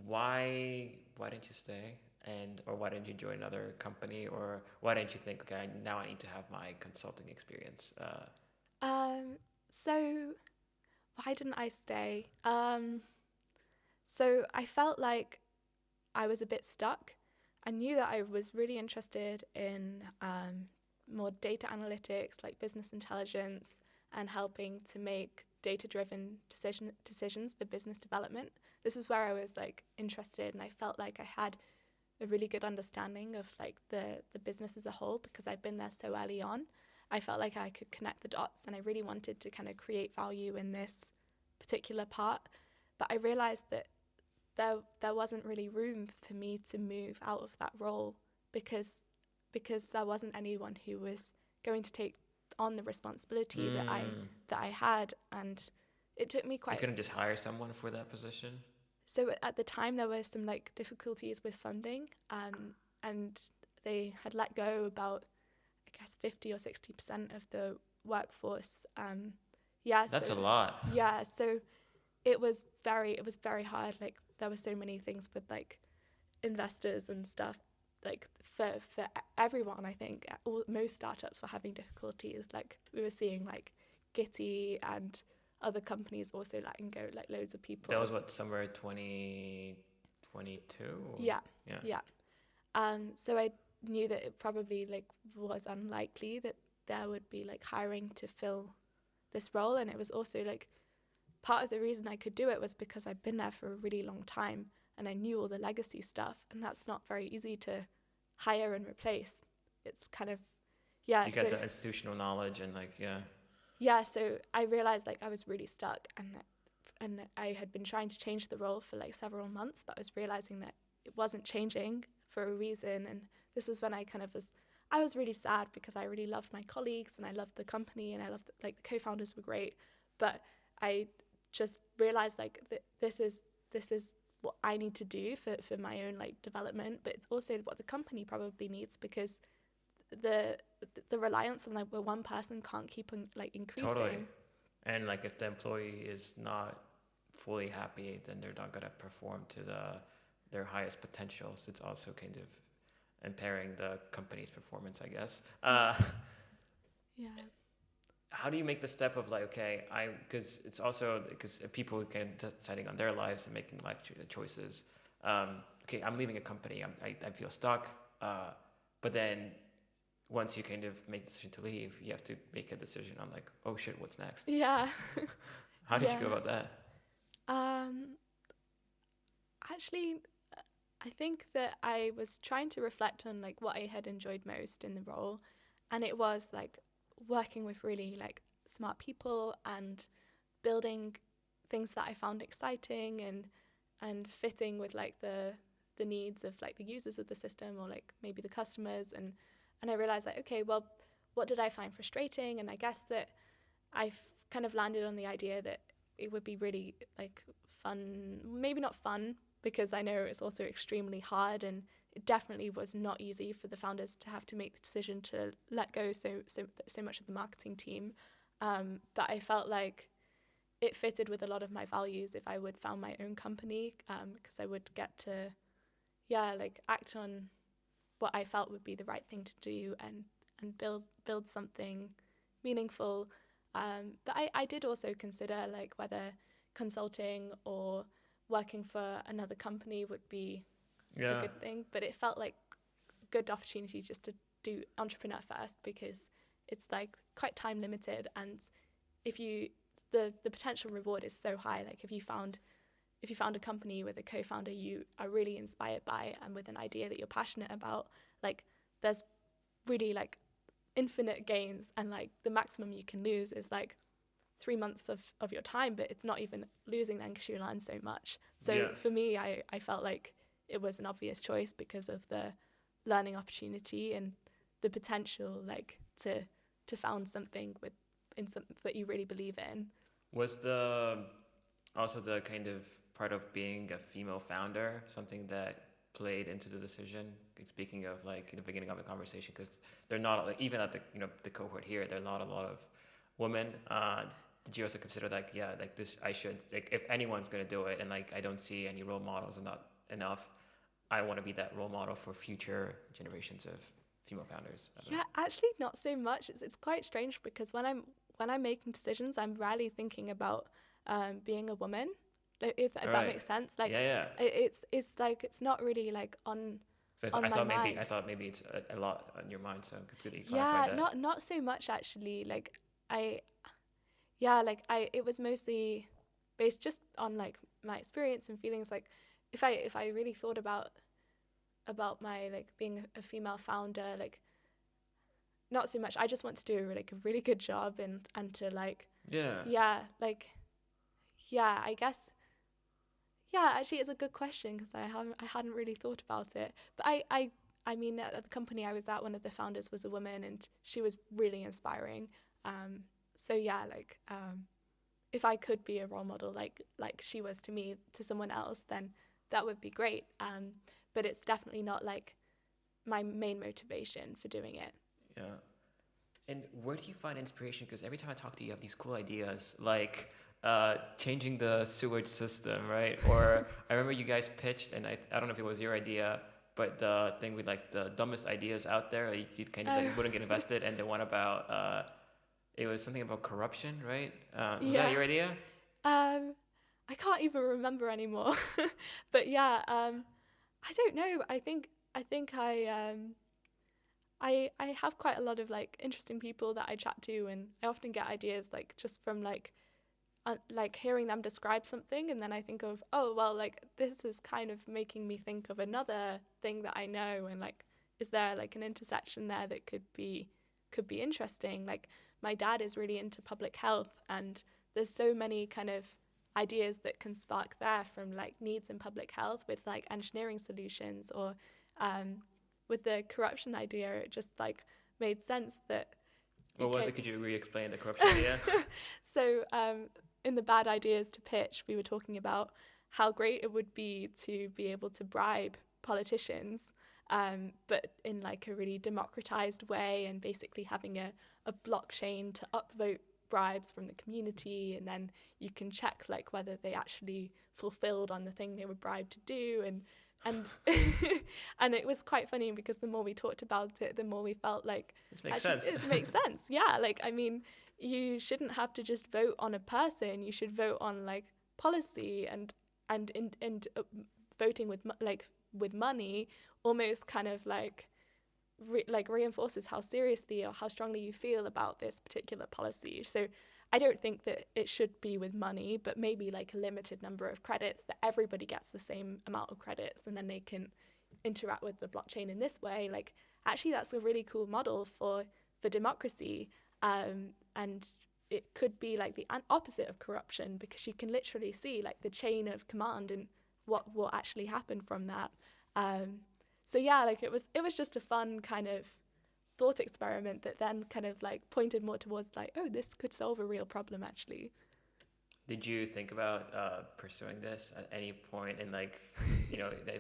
why didn't you stay, and or why didn't you join another company, or why didn't you think, okay, now I need to have my consulting experience? So why didn't I stay? So I felt like I was a bit stuck. I knew that I was really interested in more data analytics, like business intelligence, and helping to make data-driven decisions for business development. This was where I was like interested, and I felt like I had a really good understanding of like the business as a whole, because I'd been there so early on. I felt like I could connect the dots, and I really wanted to kind of create value in this particular part. But I realized that there wasn't really room for me to move out of that role, because there wasn't anyone who was going to take on the responsibility that I had. And it took me You quite, couldn't just hire someone for that position? so at the time there were some like difficulties with funding, and they had let go about, I guess, 50 or 60% of the workforce. Yeah, That's so a lot. yeah, so it was very hard. Like there were so many things with like investors and stuff like for everyone, I think most startups were having difficulties. Like we were seeing like Gitty and other companies also letting go like loads of people. That was what, somewhere 2022? Yeah, Yeah. yeah. So I knew that it probably like was unlikely that there would be like hiring to fill this role, and it was also like part of the reason I could do it was because I'd been there for a really long time and I knew all the legacy stuff, and that's not very easy to hire and replace. It's kind of You got the institutional knowledge and like so I realized like I was really stuck, and I had been trying to change the role for like several months, but I was realizing that it wasn't changing for a reason. And this was when I was really sad because I really loved my colleagues and I loved the company and I loved like the co-founders were great, but I just realized like this is what I need to do for my own like development, but it's also what the company probably needs, because the reliance on like one person can't keep on like increasing. Totally. And like if the employee is not fully happy, then they're not gonna perform to their highest potential. So it's also kind of impairing the company's performance, I guess. Yeah. How do you make the step of like, okay, because it's also because people kind of deciding on their lives and making life choices. Okay, I'm leaving a company. I feel stuck. But then once you kind of make the decision to leave, you have to make a decision on like, oh shit, what's next? Yeah. How did you go about that? Actually, I think that I was trying to reflect on like what I had enjoyed most in the role, and it was like working with really like smart people and building things that I found exciting and fitting with like the needs of like the users of the system or like maybe the customers. And I realized like, okay, well, what did I find frustrating? And I guess that I've kind of landed on the idea that it would be really like fun, maybe not fun, because I know it's also extremely hard, and it definitely was not easy for the founders to have to make the decision to let go so much of the marketing team. But I felt like it fitted with a lot of my values if I would found my own company, because I would get to, like act on what I felt would be the right thing to do and build something meaningful. But I did also consider like whether consulting or working for another company would be a good thing, but it felt like a good opportunity just to do entrepreneur first, because it's like quite time limited, and if you the potential reward is so high. Like if you found a company with a co-founder you are really inspired by and with an idea that you're passionate about, like there's really like infinite gains, and like the maximum you can lose is like 3 months of your time, but it's not even losing then because you learn so much. So for me, I felt like it was an obvious choice because of the learning opportunity and the potential like to found something in something that you really believe in. Was also the kind of part of being a female founder something that played into the decision? Speaking of like in the beginning of the conversation, because they're not like, even at the cohort here, there are not a lot of women. Did you also consider like this, I should, like if anyone's gonna do it and like I don't see any role models and not enough, I want to be that role model for future generations of female founders? Yeah, actually not so much. It's quite strange because when I'm making decisions, I'm rarely thinking about being a woman. If that makes sense. Like it's like it's not really like on. So I thought maybe it's a lot on your mind. So could you clarify that? not so much actually. Like it was mostly based just on like my experience and feelings. Like if I really thought about my like being a female founder, like not so much. I just want to do like a really good job and to like I guess. Yeah, actually, it's a good question because I hadn't really thought about it. But I mean, at the company I was at, one of the founders was a woman, and she was really inspiring. So yeah, like if I could be a role model like she was to me to someone else, then that would be great. But it's definitely not like my main motivation for doing it. Yeah. And where do you find inspiration? Because every time I talk to you, you have these cool ideas, like changing the sewage system, right? Or I remember you guys pitched, and I don't know if it was your idea, but the thing with like the dumbest ideas out there, like, you kind of like Oh, wouldn't get invested, and the one about it was something about corruption, right? Was that yeah. your idea? Um, I can't even remember anymore. But yeah, I don't know. I have quite a lot of like interesting people that I chat to, and I often get ideas like just from like hearing them describe something, and then I think of, oh well, like this is kind of making me think of another thing that I know, and like is there like an intersection there that could be interesting. Like my dad is really into public health, and there's so many kind of ideas that can spark there from like needs in public health with like engineering solutions, or um, with the corruption idea. It just like made sense that What was okay. it? Could you re-explain the corruption idea? So, in the bad ideas to pitch, we were talking about how great it would be to be able to bribe politicians, but in like a really democratized way, and basically having a blockchain to upvote bribes from the community, and then you can check like whether they actually fulfilled on the thing they were bribed to do, and and it was quite funny because the more we talked about it, the more we felt like This makes actually sense. it makes sense. Yeah, like I mean, you shouldn't have to just vote on a person. You should vote on like policy, and voting with like with money almost kind of like like reinforces how seriously or how strongly you feel about this particular policy. So I don't think that it should be with money, but maybe like a limited number of credits that everybody gets the same amount of credits, and then they can interact with the blockchain in this way. Like actually, that's a really cool model for democracy, and it could be like the opposite of corruption, because you can literally see like the chain of command and what will actually happen from that. Um, so yeah, like it was just a fun kind of thought experiment that then kind of like pointed more towards like, oh, this could solve a real problem actually. Did you think about pursuing this at any point? And like,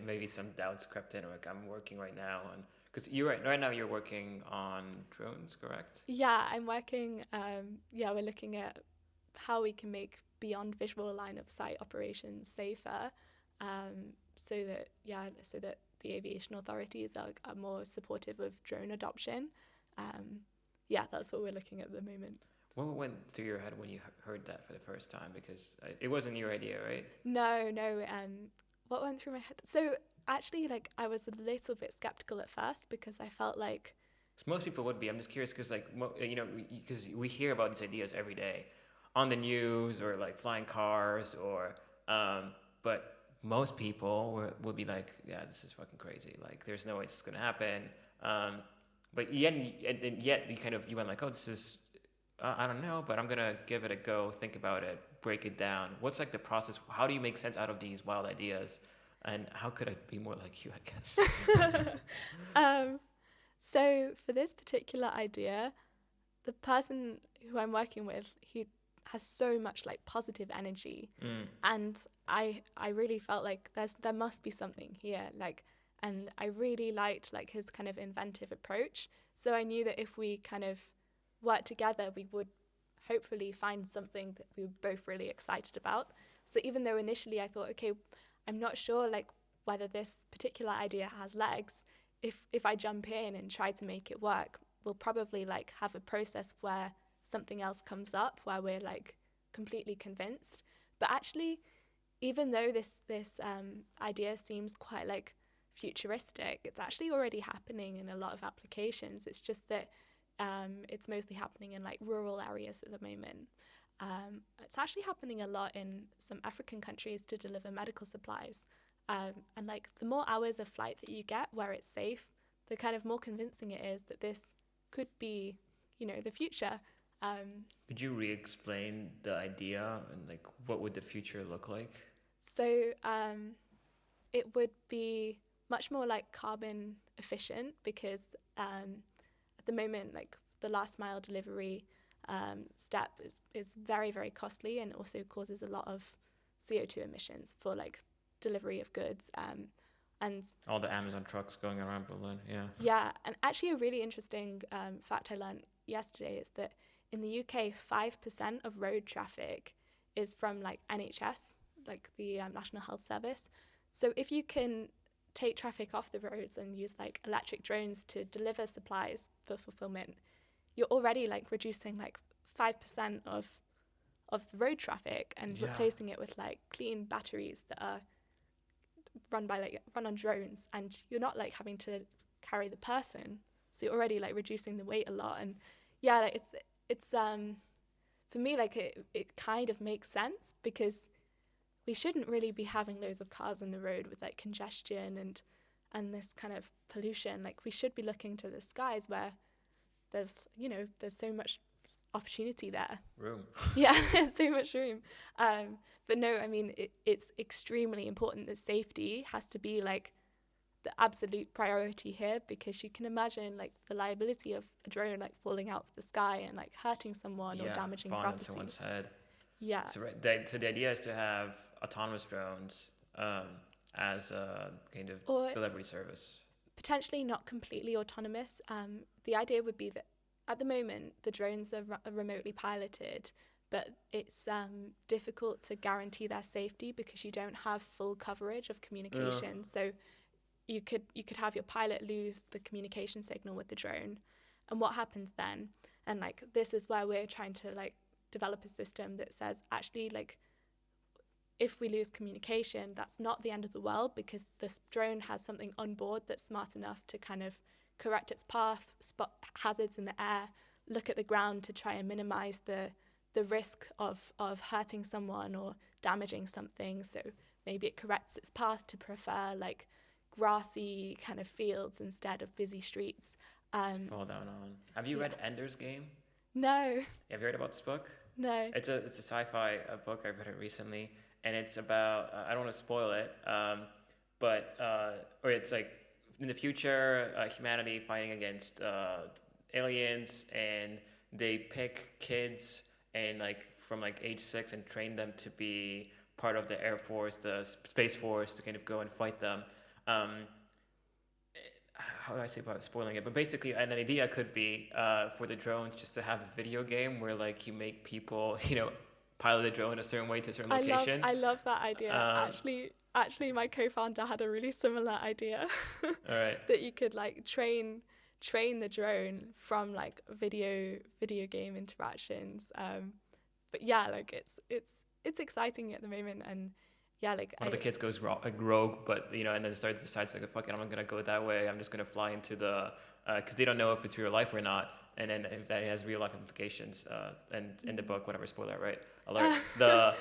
maybe some doubts crept in, or like I'm working right now on, because you right now you're working on drones, correct? Yeah, I'm working. Yeah, we're looking at how we can make beyond visual line of sight operations safer, so that the aviation authorities are more supportive of drone adoption. Um, yeah, that's what we're looking at the moment. What went through your head when you heard that for the first time? Because it wasn't your idea, right? No, no. What went through my head? So actually, like I was a little bit skeptical at first because I felt like, 'Cause most people would be. I'm just curious because, like, because we hear about these ideas every day on the news or like flying cars or, but most people would be like, yeah, this is fucking crazy. Like, there's no way this is gonna happen. But yet you went like, oh, this is, I don't know, but I'm gonna give it a go. Think about it, break it down. What's like the process? How do you make sense out of these wild ideas? And how could I be more like you? I guess. um, so for this particular idea, the person who I'm working with, he has so much like positive energy, Mm. and I really felt like there must be something here, like, and I really liked like his kind of inventive approach. So I knew that if we kind of worked together, we would hopefully find something that we were both really excited about. So even though initially I thought, okay, I'm not sure like whether this particular idea has legs, if I jump in and try to make it work, we'll probably like have a process where something else comes up where we're like completely convinced. But actually, even though this idea seems quite like futuristic, it's actually already happening in a lot of applications. It's just that it's mostly happening in like rural areas at the moment. It's actually happening a lot in some African countries to deliver medical supplies. And like the more hours of flight that you get where it's safe, the kind of more convincing it is that this could be, the future. Could you re-explain the idea and like what would the future look like? So it would be much more like carbon efficient because at the moment, like the last mile delivery step is very, very costly and also causes a lot of CO2 emissions for like delivery of goods. And All the Amazon trucks going around Berlin, yeah. yeah, and actually a really interesting fact I learned yesterday is that in the UK, 5% of road traffic is from like NHS, like the National Health Service. So if you can take traffic off the roads and use like electric drones to deliver supplies for fulfillment, you're already like reducing like 5% of the road traffic and replacing it with like clean batteries that are run on drones, and you're not like having to carry the person, so you're already like reducing the weight a lot. And yeah, like it's for me, like it kind of makes sense, because we shouldn't really be having loads of cars on the road with like congestion and this kind of pollution. Like we should be looking to the skies where there's so much opportunity there. Room. Yeah, there's so much room. But no, I mean, it's extremely important that safety has to be like the absolute priority here, because you can imagine like the liability of a drone like falling out of the sky and like hurting someone or damaging falling property. on someone's head. Yeah. So the idea is to have autonomous drones as a kind of delivery service. Potentially not completely autonomous. The idea would be that at the moment the drones are remotely piloted, but it's difficult to guarantee their safety because you don't have full coverage of communication. So you could have your pilot lose the communication signal with the drone, and what happens then? And like this is where we're trying to like develop a system that says, actually, like, if we lose communication, that's not the end of the world, because this drone has something on board that's smart enough to kind of correct its path, spot hazards in the air, look at the ground to try and minimize the risk of hurting someone or damaging something. So maybe it corrects its path to prefer like grassy kind of fields instead of busy streets. Fall down on. Have you read Ender's Game? No. Have you heard about this book? No. It's a sci-fi book. I read it recently, and it's about I don't want to spoil it, but or it's like in the future, humanity fighting against aliens, and they pick kids and like from like age 6 and train them to be part of the Air Force, the Space Force, to kind of go and fight them. How do I say about spoiling it? But basically, an idea could be for the drones just to have a video game where like you make people, pilot a drone a certain way to a certain location. I love that idea. Actually, my co-founder had a really similar idea. All right. That you could like train the drone from like video game interactions. But yeah, like it's exciting at the moment, and yeah, like one of the kids goes rogue, but and then decides like, fuck it, I'm not gonna go that way. I'm just gonna fly into the because they don't know if it's real life or not, and then if that has real life implications. And in the book, whatever, spoiler, right? Alert. the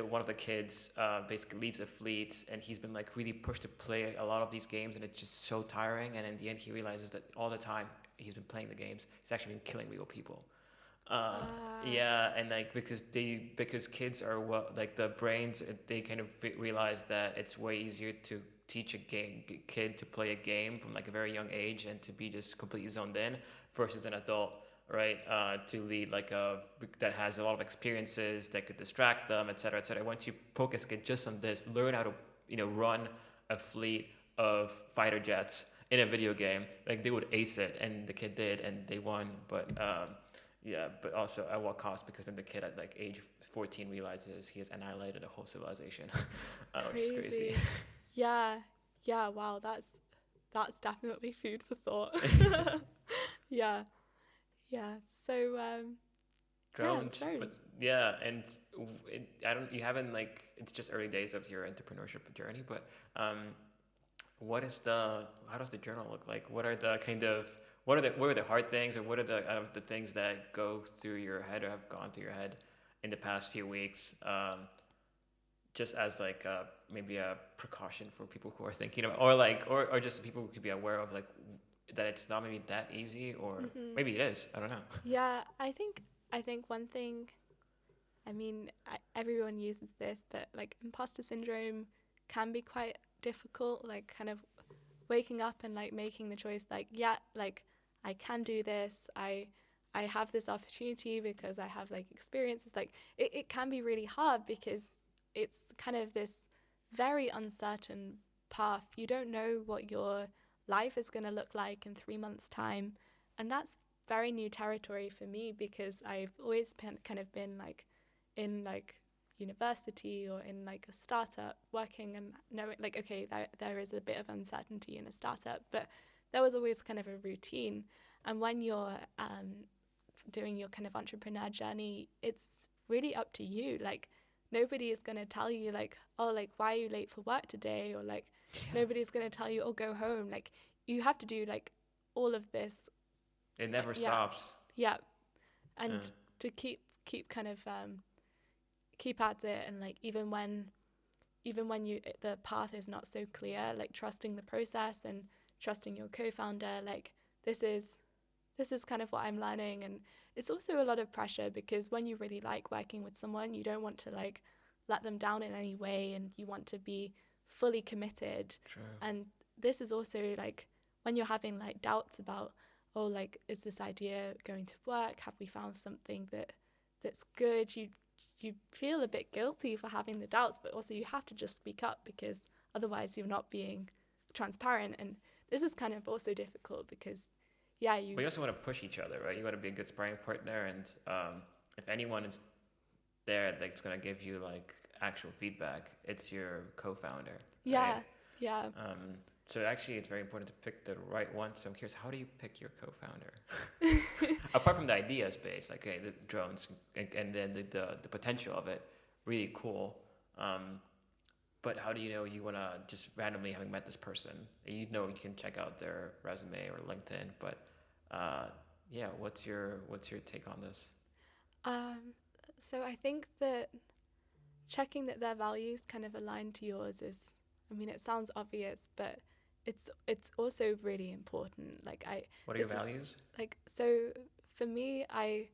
one of the kids basically leads a fleet, and he's been like really pushed to play a lot of these games, and it's just so tiring. And in the end, he realizes that all the time he's been playing the games, he's actually been killing real people. Yeah, and like because kids are like the brains, they kind of realize that it's way easier to teach a kid to play a game from like a very young age and to be just completely zoned in versus an adult, right? To lead like that has a lot of experiences that could distract them, et cetera, et cetera. Once you focus kid just on this, learn how to run a fleet of fighter jets in a video game, like they would ace it, and the kid did, and they won, but. Yeah, but also at what cost? Because then the kid at like age 14 realizes he has annihilated a whole civilization, which is crazy. Yeah, wow, that's definitely food for thought. Yeah. So drones. But and you haven't like, it's just early days of your entrepreneurship journey, but how does the journal look like? What are the hard things, or what are the things that go through your head or have gone through your head in the past few weeks, just as like maybe a precaution for people who are thinking of, or just people who could be aware of like that it's not maybe that easy, or maybe it is. I don't know. Yeah, I think one thing, I mean, everyone uses this, but like imposter syndrome can be quite difficult, like kind of waking up and like making the choice like, yeah, like I can do this, I have this opportunity because I have like experiences. Like it can be really hard because it's kind of this very uncertain path. You don't know what your life is going to look like in 3 months' time, and that's very new territory for me, because I've always kind of been like in like university or in like a startup working and knowing like, okay, there is a bit of uncertainty in a startup, but there was always kind of a routine. And when you're doing your kind of entrepreneur journey, it's really up to you. Like nobody is going to tell you like, oh, like why are you late for work today, or like nobody's going to tell you, oh, go home. Like you have to do like all of this. It never Yeah, stops. yeah, and to keep kind of keep at it, and like even when you the path is not so clear, like trusting the process and trusting your co-founder, like this is kind of what I'm learning. And it's also a lot of pressure because when you really like working with someone, you don't want to like let them down in any way, and you want to be fully committed. True. And this is also like when you're having like doubts about, oh, like is this idea going to work, have we found something that's good, you feel a bit guilty for having the doubts, but also you have to just speak up because otherwise you're not being transparent. And this is kind of also difficult because But you also want to push each other, right? You want to be a good sparring partner, and if anyone is there that's going to give you like actual feedback, it's your co-founder, right? yeah So actually, it's very important to pick the right one. So I'm curious, how do you pick your co-founder? Apart from the idea space, like, okay, the drones and then the potential of it, really cool. But how do you know you want to just randomly having met this person? You know you can check out their resume or LinkedIn, but yeah, what's your take on this? so I think that checking that their values kind of align to yours is, I mean, it sounds obvious, but it's also really important. Like What are your this is values? like, so for me, I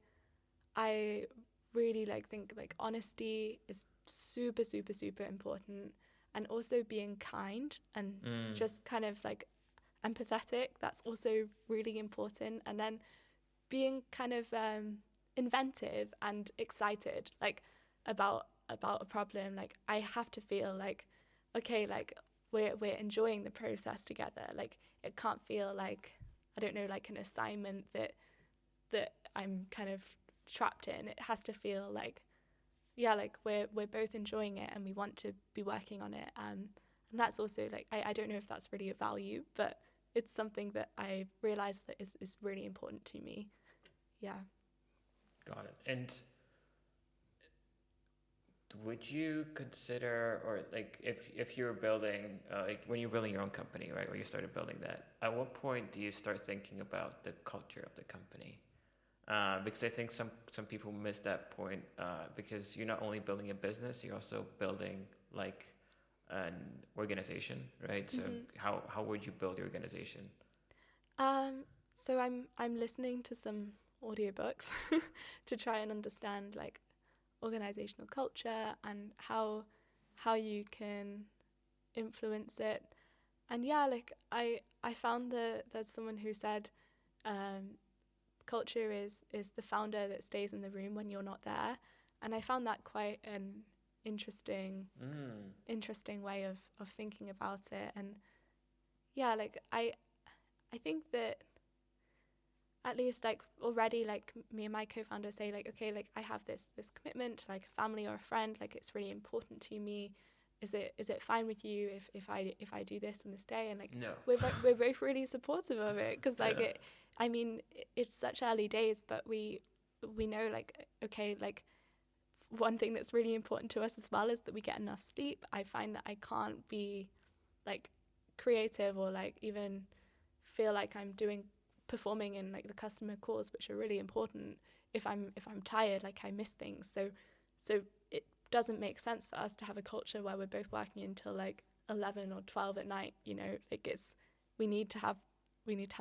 really like think like honesty is super super super important, and also being kind and just kind of like empathetic, that's also really important. And then being kind of inventive and excited like about a problem. Like I have to feel like, okay, like we're enjoying the process together. Like it can't feel like, I don't know, like an assignment that I'm kind of trapped in. It has to feel like, yeah, like we're both enjoying it and we want to be working on it. And that's also like, I don't know if that's really a value, but it's something that I realized that is really important to me. Yeah. Got it. And would you consider, or like, if you're building, like when you're building your own company, right, or you started building that, at what point do you start thinking about the culture of the company? Because I think some people miss that point, because you're not only building a business, you're also building like an organization, right? So Mm-hmm. how would you build your organization? So I'm listening to some audiobooks to try and understand like organizational culture and how you can influence it. And yeah, like I found that there's someone who said culture is the founder that stays in the room when you're not there. And I found that quite an interesting interesting way of thinking about it. And yeah, like I think that at least like already like me and my co-founder say like, okay, like I have this commitment to like a family or a friend, like it's really important to me. Is it fine with you if I do this on this day? And like No. we're both really supportive of it because like Yeah. I mean it's such early days, but we know like, okay, like one thing that's really important to us as well is that we get enough sleep. I find that I can't be like creative or like even feel like I'm doing performing in like the customer calls, which are really important, if I'm tired, like I miss things. So it doesn't make sense for us to have a culture where we're both working until like 11 or 12 at night. Like it's we need to have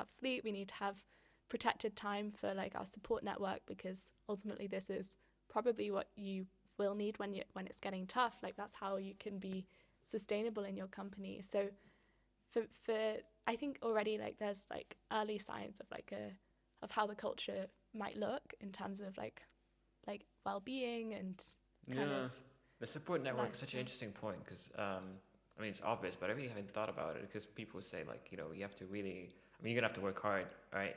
sleep, we need to have protected time for like our support network, because ultimately this is probably what you will need when it's getting tough. Like that's how you can be sustainable in your company. So for I think already like there's like early signs of like of how the culture might look in terms of like well-being and kind of Yeah. The support network is such an lifestyle. interesting point because I mean it's obvious, but I really haven't thought about it because people say like you have to really, I mean you're gonna have to work hard, right?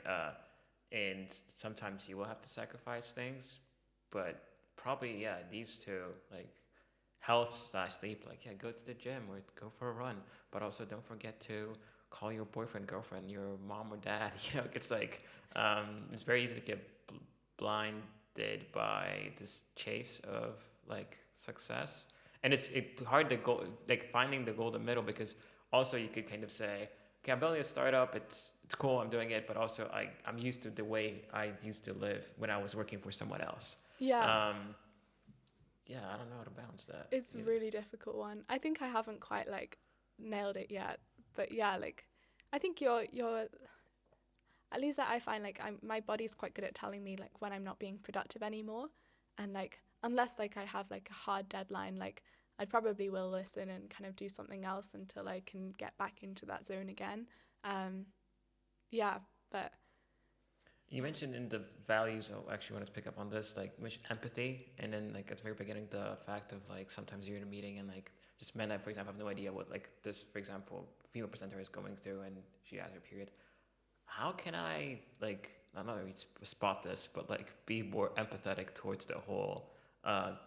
And sometimes you will have to sacrifice things, but probably yeah these two like health slash sleep, like, yeah, go to the gym or go for a run, but also don't forget to call your boyfriend, girlfriend, your mom or dad. It's like, it's very easy to get blinded by this chase of like success, and it's hard to go like finding the golden middle, because also you could kind of say, okay, I'm building a startup, it's cool, I'm doing it, but also I'm used to the way I used to live when I was working for someone else. Yeah, um, yeah, I don't know how to balance that it's a either. really difficult one. I think I haven't quite like nailed it yet, but yeah, like I think you're at least that I find like my body's quite good at telling me like when I'm not being productive anymore, and like unless like I have like a hard deadline, like I probably will listen and kind of do something else until I can get back into that zone again. Um, yeah, but You mentioned in the values, I actually wanted to pick up on this, like you mentioned empathy, and then like at the very beginning, the fact of like sometimes you're in a meeting and like just men that, for example, have no idea what like this, for example, female presenter is going through, and she has her period. How can I like, I'm not really spot this, but like be more empathetic towards the whole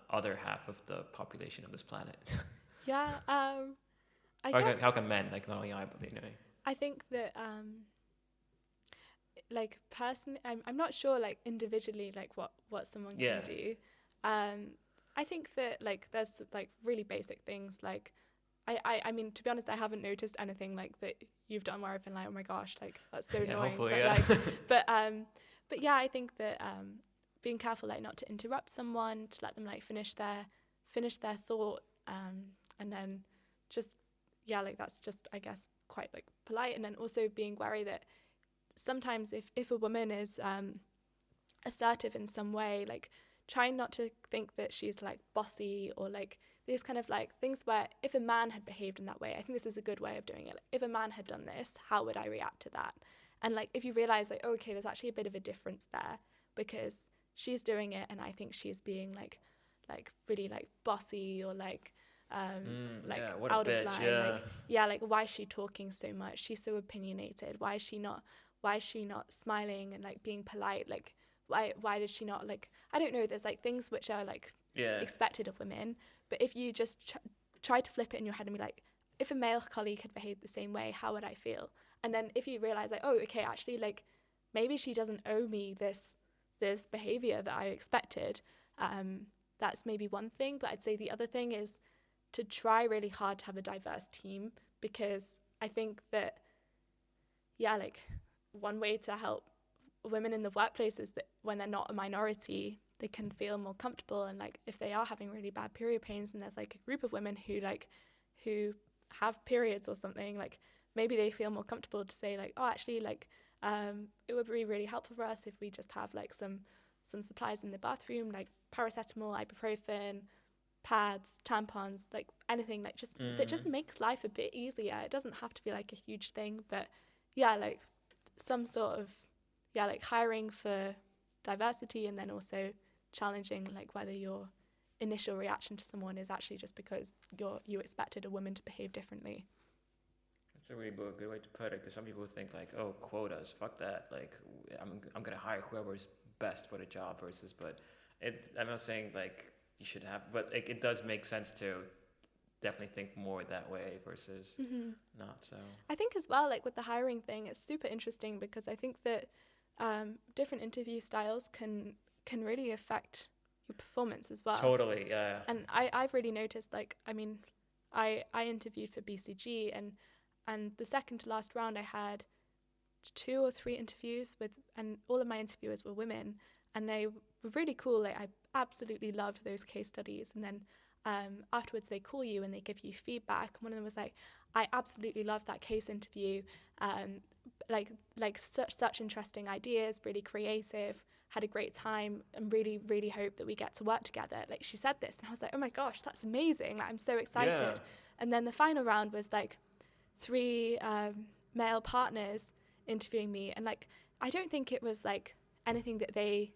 other half of the population of this planet? yeah, I Or guess how can men, like not only I, but I think that like personally, I'm not sure like individually like what someone yeah, can do. I think that like there's like really basic things like I mean, to be honest, I haven't noticed anything like that you've done where I've been like, oh my gosh, like that's so yeah, annoying. hopefully, But yeah. like, but but yeah, I think that being careful like not to interrupt someone, to let them like finish their thought, and then just yeah, like that's just I guess quite like polite, and then also being wary that sometimes if a woman is assertive in some way, like trying not to think that she's like bossy or like these kind of like things where if a man had behaved in that way, I think this is a good way of doing it. Like, if a man had done this, how would I react to that? And like if you realize like, oh, okay, there's actually a bit of a difference there because she's doing it and I think she's being like really like bossy or like Yeah, what a out of bitch, line. yeah. Like yeah, like why is she talking so much? She's so opinionated. Why is she not smiling and like being polite? Like why did she not like I don't know, there's like things which are like Yeah. expected of women, but if you just try to flip it in your head and be like, if a male colleague had behaved the same way, how would I feel? And then if you realize like, oh, okay, actually like maybe she doesn't owe me this behavior that I expected, that's maybe one thing. But I'd say the other thing is to try really hard to have a diverse team, because I think that yeah, like one way to help women in the workplace is that when they're not a minority, they can feel more comfortable. And like if they are having really bad period pains and there's like a group of women who have periods or something, like maybe they feel more comfortable to say like, oh, actually like it would be really helpful for us if we just have like some supplies in the bathroom, like paracetamol, ibuprofen, pads, tampons, like anything like just that just makes life a bit easier. It doesn't have to be like a huge thing, but yeah, like some sort of yeah, like hiring for diversity, and then also challenging like whether your initial reaction to someone is actually just because you expected a woman to behave differently. That's a really good way to put it. Because some people think like, oh, quotas, fuck that. Like, I'm gonna hire whoever's best for the job versus. But I'm not saying like you should have, but like, it does make sense to definitely think more that way versus not. So I think as well, like with the hiring thing, it's super interesting because I think that different interview styles can really affect your performance as well. totally, yeah, And I've really noticed, like, I mean, I interviewed for BCG, and the second to last round I had 2 or 3 interviews with, and all of my interviewers were women, and they were really cool. Like I absolutely loved those case studies. And then afterwards they call you and they give you feedback. One of them was like, I absolutely loved that case interview. Like such interesting ideas, really creative. Had a great time and really hope that we get to work together. Like she said this, and I was like, oh my gosh, that's amazing! Like I'm so excited. yeah, And then the final round was like 3 male partners interviewing me, and like I don't think it was like anything that they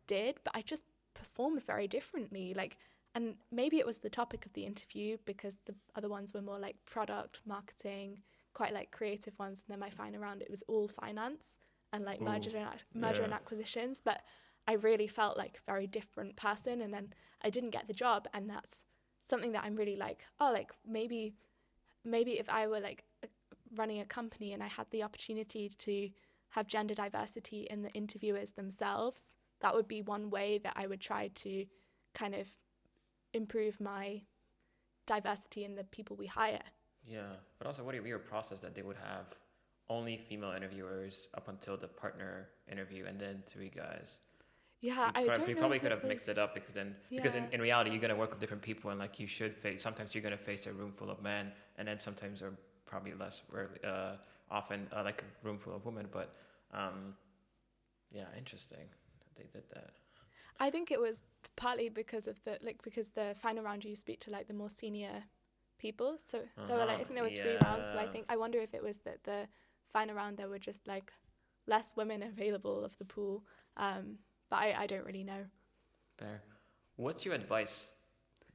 did, but I just performed very differently. Like, and maybe it was the topic of the interview because the other ones were more like product marketing, quite like creative ones. And then my final round, it was all finance and like ooh, merger and yeah. acquisitions. But I really felt like a very different person, and then I didn't get the job, and something that I'm really like, oh, like maybe if I were like running a company and I had the opportunity to have gender diversity in the interviewers themselves, that would be one way that I would try to kind of improve my diversity in the people we hire. Yeah, but also, what would be your process that they would have only female interviewers up until the partner interview, and then three guys? Yeah, I don't You know probably if could it have mixed was. it up, because then, because Yeah, in reality you're gonna work with different people, and like you should face, sometimes you're gonna face a room full of men, and then sometimes they're probably less rarely, often like a room full of women. But um, yeah, interesting that they did that. I think it was partly because of because the final round you speak to like the more senior people. So there were like, I think there were 3 rounds. So Yeah. I wonder if it was that the final round there were just like less women available of the pool. But I don't really know. Fair. What's your advice,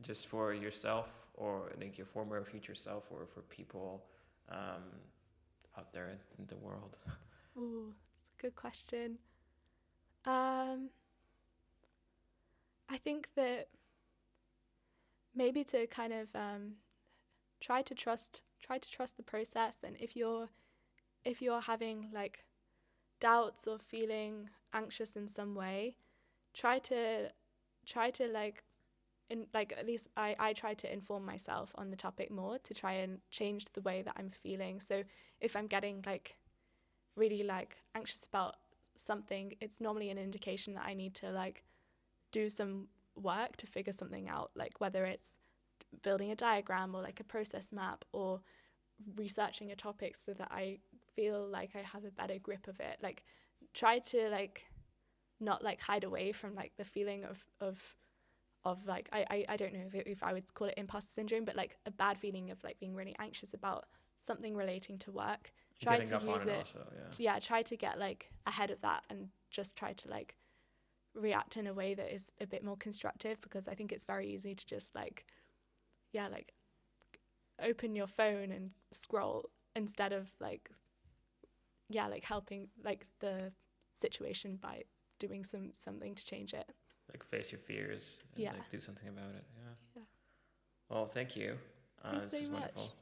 just for yourself, or like your former or future self, or for people um, out there in the world? Ooh, it's a good question. Um, I think that maybe to kind of try to trust the process, and if you're having like doubts or feeling anxious in some way, try to like at least I try to inform myself on the topic more to try and change the way that I'm feeling. So if I'm getting like really like anxious about something, it's normally an indication that I need to like do some work to figure something out, like whether it's building a diagram or like a process map or researching a topic so that I feel like I have a better grip of it. Like try to like not like hide away from like the feeling of like I don't know if I would call it imposter syndrome, but like a bad feeling of like being really anxious about something relating to work. Try Giving to up on use it it. also, yeah. Yeah, try to get like ahead of that and just try to like react in a way that is a bit more constructive, because I think it's very easy to just like like open your phone and scroll instead of like like helping like the situation by doing something to change it. Like face your fears and Yeah. like do something about it. Yeah. Yeah. Well, thank you. Thanks This so is much. wonderful.